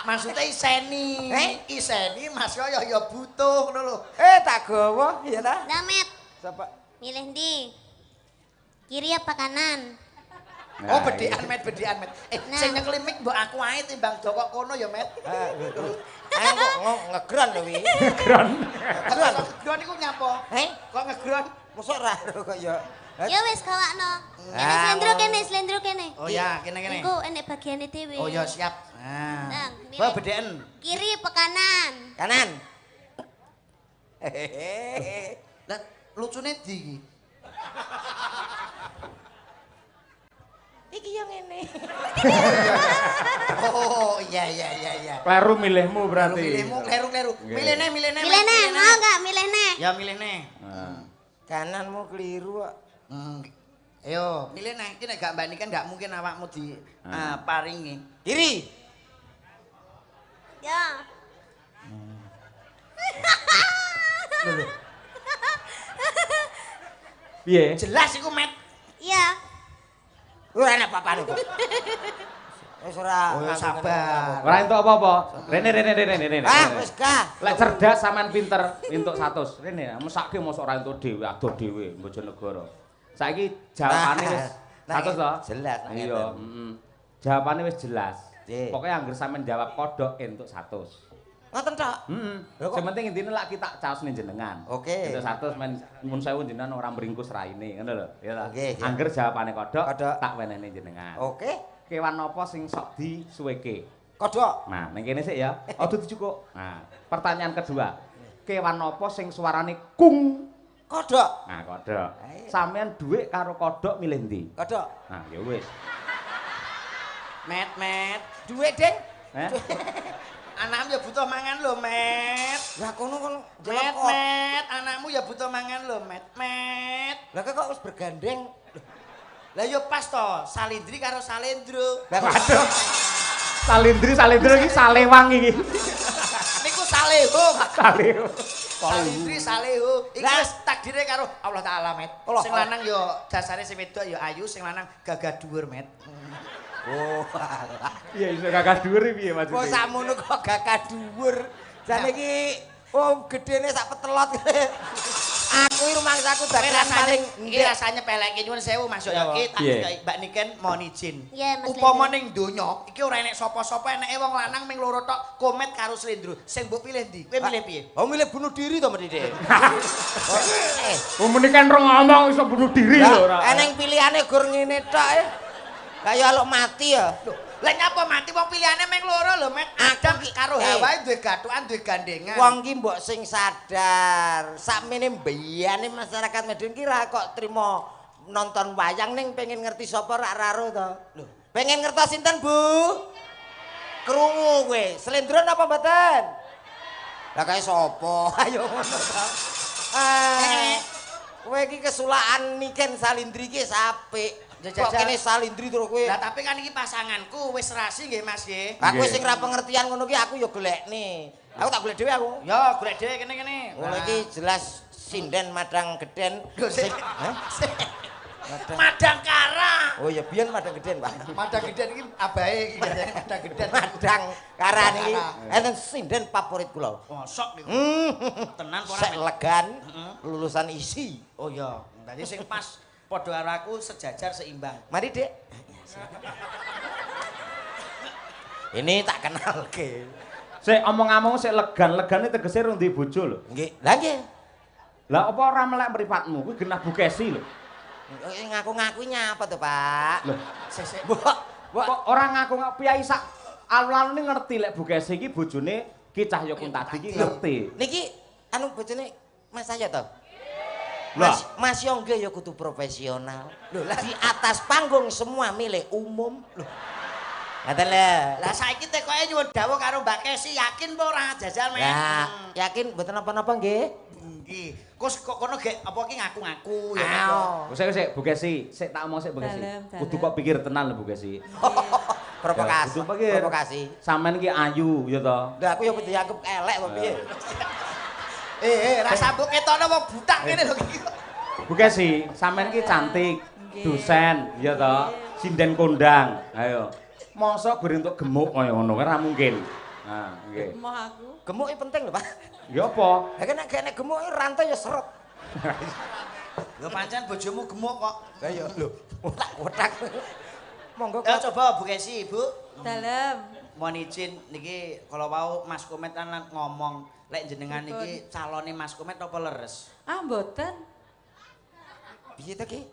Speaker 3: Maksudnya iseni. Iseni Mas Yoyo ya butuh ngono lho.
Speaker 4: Tak gawa ya ta?
Speaker 7: Damet,
Speaker 4: Sapa?
Speaker 7: milih di kiri apa kanan?
Speaker 3: Oh, bedekan Met.
Speaker 7: Nah.
Speaker 3: Sing nyekli mik mbok aku ae timbang doko kono ya Met.
Speaker 4: Ayo kok ngegron lho wi.
Speaker 3: Ngegron iku nyapa? Kok ngegron?
Speaker 4: Mosok ra kok ya.
Speaker 7: Ya wis gawakno.
Speaker 4: Ah,
Speaker 7: Slendro kene.
Speaker 3: Oh ya, kene.
Speaker 7: Iku enek bagiane dhewe.
Speaker 3: Oh ya siap. Nah.
Speaker 7: Nang,
Speaker 3: Mbok bedeken.
Speaker 7: kiri apa kanan?
Speaker 4: Kanan.
Speaker 3: Lah lucune ndi iki?
Speaker 4: Iki yang ngene.
Speaker 3: Oh, iya.
Speaker 1: Kleru milihmu berarti.
Speaker 3: Milihmu kleru. Milih nih.
Speaker 7: Milih neh, mau enggak milih neh?
Speaker 3: Ya milih nih.
Speaker 4: Kananmu keliru kok.
Speaker 3: Ayo, milih nih. Iki nek gak mbani kan gak mungkin awakmu di paringi.
Speaker 4: Kiri.
Speaker 7: Ya.
Speaker 1: Piye?
Speaker 3: Jelas iku Met.
Speaker 7: Iya.
Speaker 4: Ora ana apa-apa kok. Wis ora.
Speaker 3: Oh, sabar.
Speaker 1: Ora entuk apa-apa. Rene.
Speaker 4: Wis gah.
Speaker 1: Lek cerdas sampean pinter entuk 100. Rene, mesake mosok ora entuk dhewe, adoh dhewe Bojonegoro. Saiki jawabane wis 100 to?
Speaker 4: Jelas.
Speaker 1: Iya, Jawabane wis jelas.
Speaker 4: Nggih.
Speaker 1: Pokoke anggere sampean jawab kodhok entuk 100.
Speaker 4: Ngoten tok.
Speaker 1: Sing penting intine lak kita caosne jenengan.
Speaker 4: Oke.
Speaker 1: Entuk 100 men mun sewu jenengan ora mringkus raine, ngono lho. Ya ta.
Speaker 4: Oke, ya.
Speaker 1: Anggere jawabane kodhok,
Speaker 4: Kodhok.
Speaker 1: tak wenehne jenengan.
Speaker 4: Oke.
Speaker 1: Kewan apa sing sok disuweke?
Speaker 4: Kodhok.
Speaker 1: Nah, ning kene sik ya. Aja dicukuk. Nah, pertanyaan kedua. Kewan apa sing suarane kung?
Speaker 4: Kodhok.
Speaker 1: Nah, kodhok. Sampeyan dhuwit karo kodhok milih ndi?
Speaker 4: Kodhok.
Speaker 1: Nah, ya wis.
Speaker 3: Met.
Speaker 4: Duit, Ding.
Speaker 3: Anakmu ya butuh mangan lho, Met.
Speaker 4: Lah kono kon
Speaker 3: Met, anakmu ya butuh mangan lho, Met.
Speaker 4: Lah kok wis bergandeng.
Speaker 3: Lah yo pas to, Salindri karo Salendro.
Speaker 4: Lah waduh.
Speaker 1: Salindri iki salewang iki.
Speaker 3: Niku Saleho.
Speaker 1: Saleho.
Speaker 3: Salindri Saleho. Iki wis takdire karo Allah Taala, Met. Sing lanang yo dasare sing wedok yo ayu, sing lanang gagah dhuwur, Met.
Speaker 4: Oh,
Speaker 1: iya iso gagah dhuwur piye maksudnya?
Speaker 4: kok sakmono kok gagah dhuwur. Jane iki gedene sak petelot. Aku iki rumangsaku dagelan paling
Speaker 3: iki rasane pelek nyuwun sewu Mas yo iki tak dikai Mbak Niken mohon izin. Upama ning donya iki ora enek sapa-sapa eneke wong lanang ming loro tok komet karo Slendro. Sing mbok pilih ndi? Kowe milih piye?
Speaker 4: Oh milih bunuh diri to mesti Dik.
Speaker 1: Umune kan ngomong iso bunuh diri lho ora.
Speaker 4: Eneng pilihane gur ngene tok. Kaya alok mati ya.
Speaker 3: Lah nyapa mati wong pilihane ming loro lho, Met. Adam karo Hawa duwe gathukan, duwe gandengan.
Speaker 4: Wong ki mbok sing sadar. Sakmene mbiyane masyarakat Madiun ki ra kok trimo nonton wayang ning pengen ngerti sapa rak raro to. Lho, pengen ngertos sinten, Bu? Krungu kowe. Slendro napa mboten? Lah kae sapa? Ayo ngono to. Kowe iki kesulakan Niken Salindri ki apik. Kok kene Salindri terus kowe.
Speaker 3: Lah tapi kan iki pasanganku wis serasi nggih Mas nggih.
Speaker 4: Aku sing ra pengertian ngono ki aku ya golekne. Aku tak golek dhewe aku.
Speaker 3: Ya golek dhewe kene.
Speaker 4: Ngono iki jelas sinden madang geden.
Speaker 3: Sing Madang Kara.
Speaker 4: Oh ya biyen madang geden, Pak.
Speaker 3: Madang geden iki abahe iki madang geden.
Speaker 4: Madang Kara niki enten sinden favorit kula.
Speaker 3: Mosok niku. Tenan ora.
Speaker 4: Sek legan lulusan isi.
Speaker 3: Oh ya, dadi sing pas padha karo aku sejajar seimbang.
Speaker 4: Mari, Dik. Ini tak kenalke.
Speaker 1: Sik omong-omong sik legan-legane tegese rung duwe bojo lho.
Speaker 4: Nggih. Lah nggih.
Speaker 1: Lah apa ora melek mripatmu kuwi genah bukesi lho.
Speaker 4: Ngaku-ngaku nyapa to, Pak?
Speaker 1: Lho,
Speaker 4: Sik.
Speaker 1: kok ora ngaku piyai sak alun-alune ngerti lek bukesi iki bojone Ki Cahya Kuntadi iki ngerti.
Speaker 4: Niki anu bojone Mas saya to?
Speaker 1: Lah,
Speaker 4: Mas yo nggih ya kudu profesional. Lho, di atas panggung semua milik umum. Lho. Ngaten lho.
Speaker 3: Lah saiki tekoke nyuwun dawuh karo Mbak Kesi yakin apa ora jajal men?
Speaker 4: Lah, yakin mboten apa-apa nggih?
Speaker 3: Nggih. Kok kono gek apa ki ngaku-ngaku ya.
Speaker 1: Sik Bu Kesi, sik tak omong sik Bu Kesi. Kudu kok pikir tenan lho Bu Kesi.
Speaker 4: Provokasi.
Speaker 1: Kudu pikir.
Speaker 4: Provokasi.
Speaker 1: Sampeyan iki ayu ya to.
Speaker 4: Lah aku ya kudu dianggep elek apa piye?
Speaker 3: Ra sambuk ketokno wong butak ngene lho iki.
Speaker 1: Bu Kesi, sampeyan iki cantik, dosen ya to, sinden kondang. Ayo. Mosok gur entuk gemuk kaya ngono ora mungkin. Nah, nggih.
Speaker 2: Mau aku.
Speaker 4: Gemuk iki penting lho, Pak.
Speaker 1: Ya apa?
Speaker 4: Lah nek nek gemuk rantai ya seret.
Speaker 3: Lho pancen bojomu gemuk kok.
Speaker 4: Lah ya lho, otak-otak. Monggo
Speaker 3: Ya coba Bu Kesi, Bu.
Speaker 2: Dalem.
Speaker 3: Mohon izin niki kalau mau Mas Komet kan ngomong lek jenengan niki calone Mas Komet apa leres?
Speaker 2: Ah mboten.
Speaker 4: piye to ki?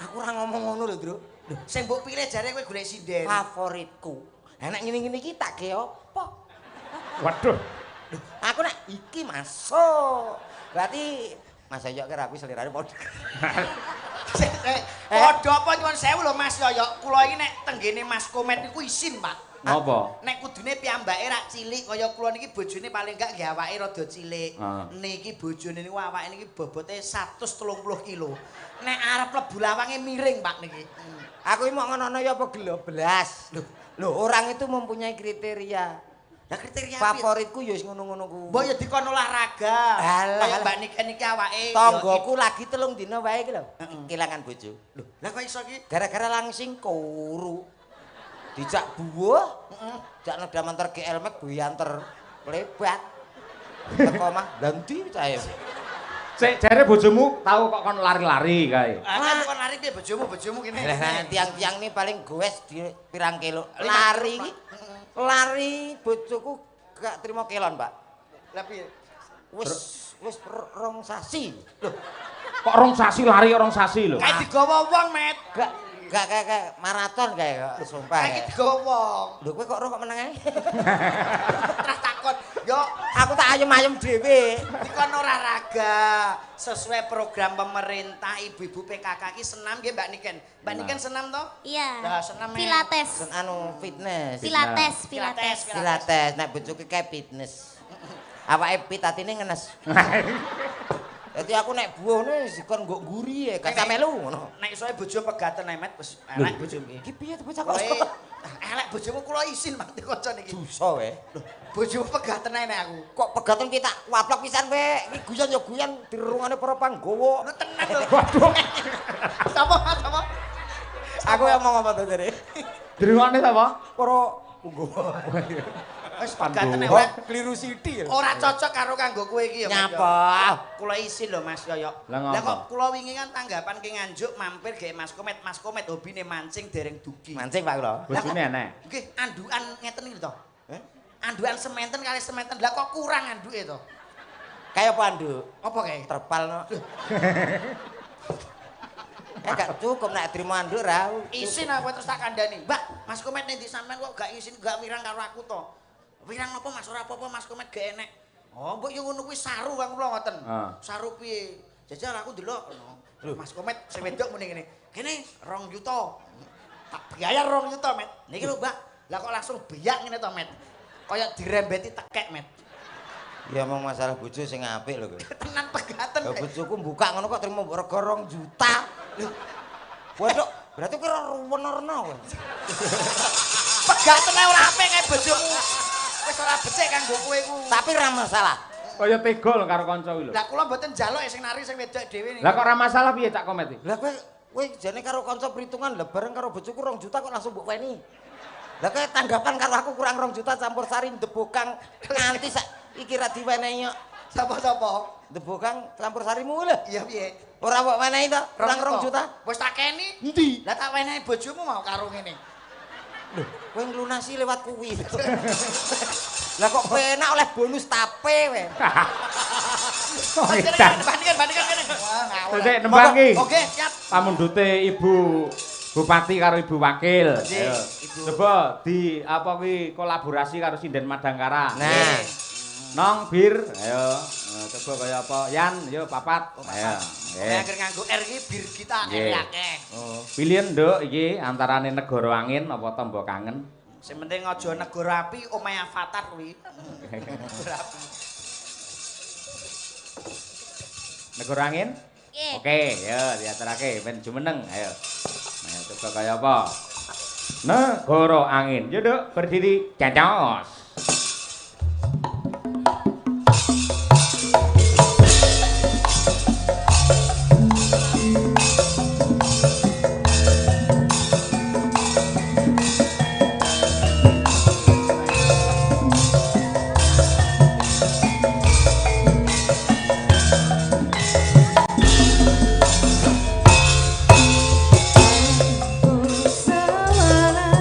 Speaker 4: Aku ora ngomong ngono lho, Bro.
Speaker 3: Lho, sing mbok pilih jare kowe golek sinden.
Speaker 4: Favoritku. Nek ngene-ngene iki tak ge apa?
Speaker 1: Waduh.
Speaker 4: Aku nek iki masuk. Berarti Mas Yoyok kira aku selirane padha.
Speaker 3: Padha apa nyuwun sewu lho Mas Yoyok. Kula iki nek tenggene Mas Komet niku isin, Pak.
Speaker 1: Napa?
Speaker 3: Nek kudune piyambake rak cilik kaya kula niki bojone paling gak nggih awake rada cilik. Niki bojone niku awake niki bobote 130 kilo. Nek arep lebu lawange miring, Pak niki.
Speaker 4: Aku iki mau ngono ya apa gelo belas. Loh, orang itu mempunyai kriteria.
Speaker 3: Lah kriteria
Speaker 4: favoritku ya wis ngono-ngono ku.
Speaker 3: Mbok ya dikon olahraga. Kaya Mbak Niken iki awake
Speaker 4: tanggoku lagi 3 dina wae iki lho. Kelangan bojo.
Speaker 3: Lho, lah kok iso iki?
Speaker 4: Gara-gara langsing kuru. Dijak buah, jak neda mantar GL Max buyanter lebat. Teko mah ganti cahe.
Speaker 1: Sik jare bojomu tahu kok kon lari-lari kae.
Speaker 3: Kan kon lari piye bojomu kene.
Speaker 4: Lah tiang-tiang ini paling goes di pirang kilo. Lari iki. Lari bojoku gak terima kelon, Pak.
Speaker 3: Lah piye?
Speaker 4: Wis rong sasi. Loh,
Speaker 1: Kok rong sasi lari rong sasi lho.
Speaker 3: Kayak digawa wong, Met.
Speaker 4: Gak kayak maraton kayak sumpah.
Speaker 3: Kayak digawa wong.
Speaker 4: Lho kowe kok meneng ae?
Speaker 3: Terus takon, "Yo,
Speaker 4: Aku tak ayem-ayem dhewe.
Speaker 3: kon olahraga sesuai program pemerintah ibu-ibu PKK iki senam nggih Mbak Niken. Mbak Niken senam toh?
Speaker 7: Iya.
Speaker 3: Lah senam
Speaker 7: Pilates.
Speaker 4: Fitness.
Speaker 7: Pilates.
Speaker 4: Nek bojoku kayak fitness. Awake pit atine ngenes. Dadi aku nek buahne sikon nggo nguri ya, gak melu ngono.
Speaker 3: Nek isoe bojo pegaten emet wis elek bojomu iki.
Speaker 4: Iki piye bocah kok?
Speaker 3: Elek bojomu kula isin mati kanca niki.
Speaker 4: Dosa wae.
Speaker 3: Bojomu pegaten ae nek aku.
Speaker 4: Kok pegaten kita waplok pisan wae. Iki guyon ya guyon dirungane para panggawa.
Speaker 3: Lho tenan lho. Waduh. Sapa?
Speaker 4: Aku yang mau ngomong to jare.
Speaker 1: Dirungane sapa?
Speaker 4: Para panggawa.
Speaker 3: Wis pegaten nek
Speaker 4: kliru sithik.
Speaker 3: ora cocok karo kanggo kowe iki ya.
Speaker 4: Nyapa?
Speaker 3: Kula isin lho Mas Yoyo. Lah kok kula wingi kan tanggapan ki nganjuk mampir gawe Mas Komet hobine mancing dereng dugi.
Speaker 4: Mancing Pak kula.
Speaker 1: Bojone enek.
Speaker 3: Nggih, andukan ngeten iki to. Andukan sementen kali sementen. Lah kok kurang anduke to?
Speaker 4: Kayak apa anduk?
Speaker 3: Apa kae?
Speaker 4: Terpal no. Gak cukup nek trimo anduk ra.
Speaker 3: Isin aku terus tak kandhani. Mbak, Mas Komet nek di sampean kok gak isin gak wirang karo aku to. Wirang apa Mas ora apa-apa Mas Komet gak enek. Oh, mbok yo ngono kuwi saru kang kula ngoten. Saru piye? Jajal aku ndelok ngono. Mas Komet sing wedok muni ngene. Kene 2 juta. Tak bayar 2 juta, Met. Niki lho, Mbak. Lah kok langsung beyak ngene to, Met. Kaya dirembeti tekek, Met.
Speaker 4: Ya emang masalah bojo sing apik lho kowe.
Speaker 3: Tenan pegaten.
Speaker 4: Lah bojoku buka ngono kok trimo rega 2 juta. Lho. Waduh, berarti kowe ruwen-rena kowe.
Speaker 3: Pegaten ora apik kae bojomu. Wis ora becik kanggo kowe ku.
Speaker 4: Tapi ora masalah.
Speaker 1: Kaya tega lho karo kanca kuwi lho.
Speaker 3: Lah kula mboten njaluk sing nari sing wedok dhewe niki.
Speaker 1: Lah kok ora masalah piye Cak Komet iki?
Speaker 4: Lah kowe jane karo kanca perhitungan lah bareng karo bojoku 2 juta kok langsung mbok weni. Lah kowe tanggapan karo aku kurang 2 juta campur sari ndebokang nganti sak iki ra diwenehi kok.
Speaker 3: Sapa-sapa?
Speaker 4: Ndebokang campur sarimu lho.
Speaker 3: Iya piye?
Speaker 4: Ora mbok wenehi to? Kurang 2 juta.
Speaker 3: Wis tak keni.
Speaker 4: Endi?
Speaker 3: Lah tak wenehi bojomu mau karo ngene.
Speaker 4: Lho, kowe nglunasi lewat kuwi. Lah kok penak oleh bonus tape we.
Speaker 3: Bandingkan kene. Wah, ngawur.
Speaker 1: Sik nembang iki.
Speaker 3: Oke, siap.
Speaker 1: Pamundhute Ibu Bupati karo Ibu Wakil. Ayo.
Speaker 3: Ibu.
Speaker 1: Coba di apa kuwi kolaborasi karo Sinden Madangkara.
Speaker 4: Nah,
Speaker 1: Nong bir. Ayo. Coba kaya apa? Yan, yo papat. Ayo.
Speaker 3: Oke, akhir nganggo R iki bir kita akeh.
Speaker 1: Oh, pilihan nduk iki antarane Negara Angin apa Tombo Kangen.
Speaker 3: Sing penting aja negara api omahe Avatar kuwi. Negara api.
Speaker 1: Negara Angin? Oke, ya diaturake ben jumeneng. Ayo. Ayo coba kaya apa? Negara Angin. Yo nduk berdiri cancos.
Speaker 2: Salah,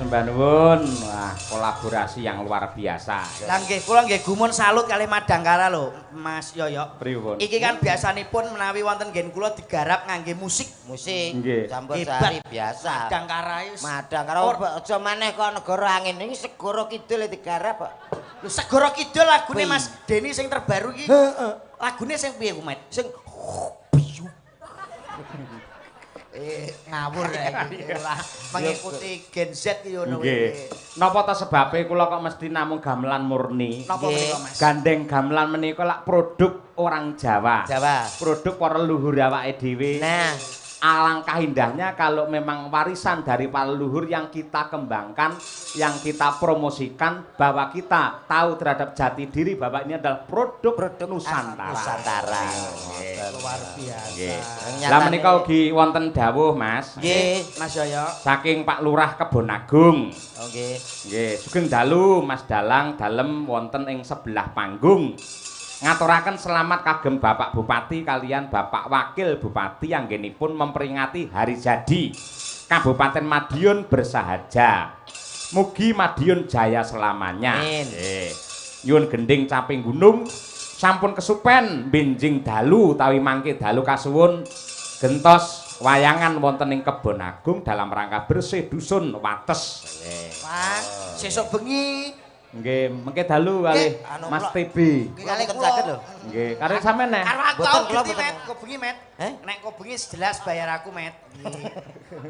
Speaker 1: sembah nuwun. Wah, kolaborasi yang luar biasa.
Speaker 3: Lah nggih, kula nggih gumun salut kalih Madangkara lho, Mas Yoyo.
Speaker 1: Pripun?
Speaker 3: Iki kan biasanipun menawi wonten nggen kula digarap ngangge musik.
Speaker 4: Musik.
Speaker 1: Nggih.
Speaker 4: Campur sari biasa.
Speaker 3: Madangkara wis.
Speaker 4: Madangkara aja maneh kok negara angin iki segara kidul digarap kok.
Speaker 3: Lho segara kidul lagune Mas Deni sing terbaru iki. Heeh. Lagune sing piye ku, Mat? Sing ngawur lah mengikuti Gen Z ki ngono
Speaker 1: kuwi. Napa ta sebabe kula kok mesti namung gamelan murni?
Speaker 3: Napa menika, Mas?
Speaker 1: Gandeng gamelan menika lak produk orang Jawa.
Speaker 4: Jawa.
Speaker 1: Produk para leluhur awake dhewe.
Speaker 4: Nah,
Speaker 1: alangkah indahnya kalau memang warisan dari para leluhur yang kita kembangkan, yang kita promosikan, bahwa kita tahu terhadap jati diri bahwa ini adalah produk Nusantara.
Speaker 4: Nusantara.
Speaker 3: Luar biasa.
Speaker 1: Lah menika ugi wonten dawuh, Mas.
Speaker 4: Nggih,
Speaker 3: Mas Yoyo.
Speaker 1: Saking Pak Lurah Kebon Agung.
Speaker 4: Nggih.
Speaker 1: Nggih, sugeng dalu Mas Dalang dalem wonten ing sebelah panggung. Ngaturaken selamat kagem Bapak Bupati kalian Bapak Wakil Bupati anggenipun memperingati hari jadi Kabupaten Madiun bersahaja. Mugi Madiun jaya selamanya.
Speaker 4: Amin.
Speaker 1: Nyuwun gending caping gunung sampun kesupen benjing dalu utawi mangke dalu kasuwun gentos wayangan wonten ing Kebon Agung dalam rangka bersih dusun Wates.
Speaker 3: Pak, sesuk bengi
Speaker 1: Nggih, mengke dalu kali Mas TB.
Speaker 3: kali
Speaker 4: Mboten saged lho.
Speaker 1: Nggih, karo sampean neh.
Speaker 3: Karo aku
Speaker 4: Boten,
Speaker 3: tau
Speaker 4: kula
Speaker 3: geti,
Speaker 4: boten.
Speaker 3: Met, kok bengi, Met. Nek kok bengi jelas bayar aku, Met.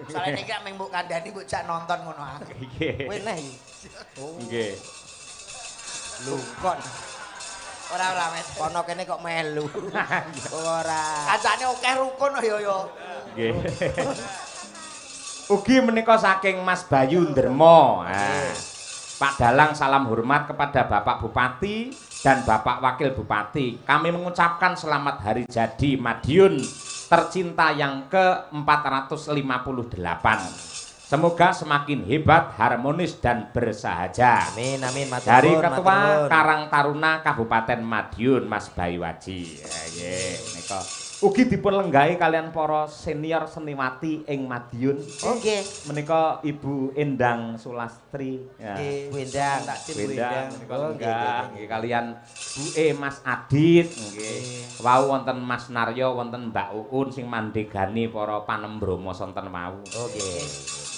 Speaker 3: Soale niki mek mbok kandhani mbok jak nonton ngono aku.
Speaker 1: Nggih.
Speaker 4: Kowe neh.
Speaker 1: Nggih.
Speaker 4: Lho kok
Speaker 3: Ora Met.
Speaker 4: kono kene kok melu. Ora.
Speaker 3: Kancane akeh rukun yo yo.
Speaker 1: Nggih. Ugi menika saking Mas Bayu Ndermo. Pak Dalang salam hormat kepada Bapak Bupati dan Bapak Wakil Bupati. Kami mengucapkan selamat hari jadi Madiun tercinta yang ke-458. Semoga semakin hebat, harmonis dan bersahaja.
Speaker 4: Amin amin matur
Speaker 1: Dari
Speaker 4: nuwun,
Speaker 1: Ketua
Speaker 4: matur nuwun.
Speaker 1: Karang Taruna Kabupaten Madiun Mas Bayu Waji. Nggih, nika ugi dipun lenggahi kalian para senior seniwati ing Madiun.
Speaker 4: Oh nggih.
Speaker 1: Menika Ibu Endang Sulastri. Ya.
Speaker 4: Nggih, Wendang.
Speaker 1: Wendang menika
Speaker 4: Oh,
Speaker 1: lenggah nggih kalian Bu Mas Adit nggih. Wau wonten Mas Naryo, wonten Mbak Uun sing mandegani para panembromo sonten wau.
Speaker 4: Oh nggih.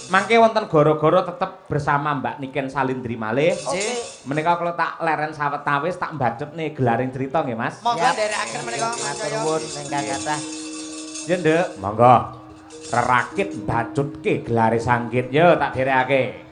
Speaker 1: Mangke wonten goro-goro tetep bersama Mbak Niken Salindri malih.
Speaker 4: Nggih.
Speaker 1: Menika kalau tak leren sawetawis tak mbacet nih gelaring cerita nggih Mas.
Speaker 3: Monggo
Speaker 4: Ya.
Speaker 3: nderekaken menika Mas
Speaker 4: Matur
Speaker 3: Yoyo.
Speaker 4: nuwun ingkang kathah.
Speaker 1: Ya Nduk, monggo. Rerakit mbacutke gelare sanggit yo tak derekake.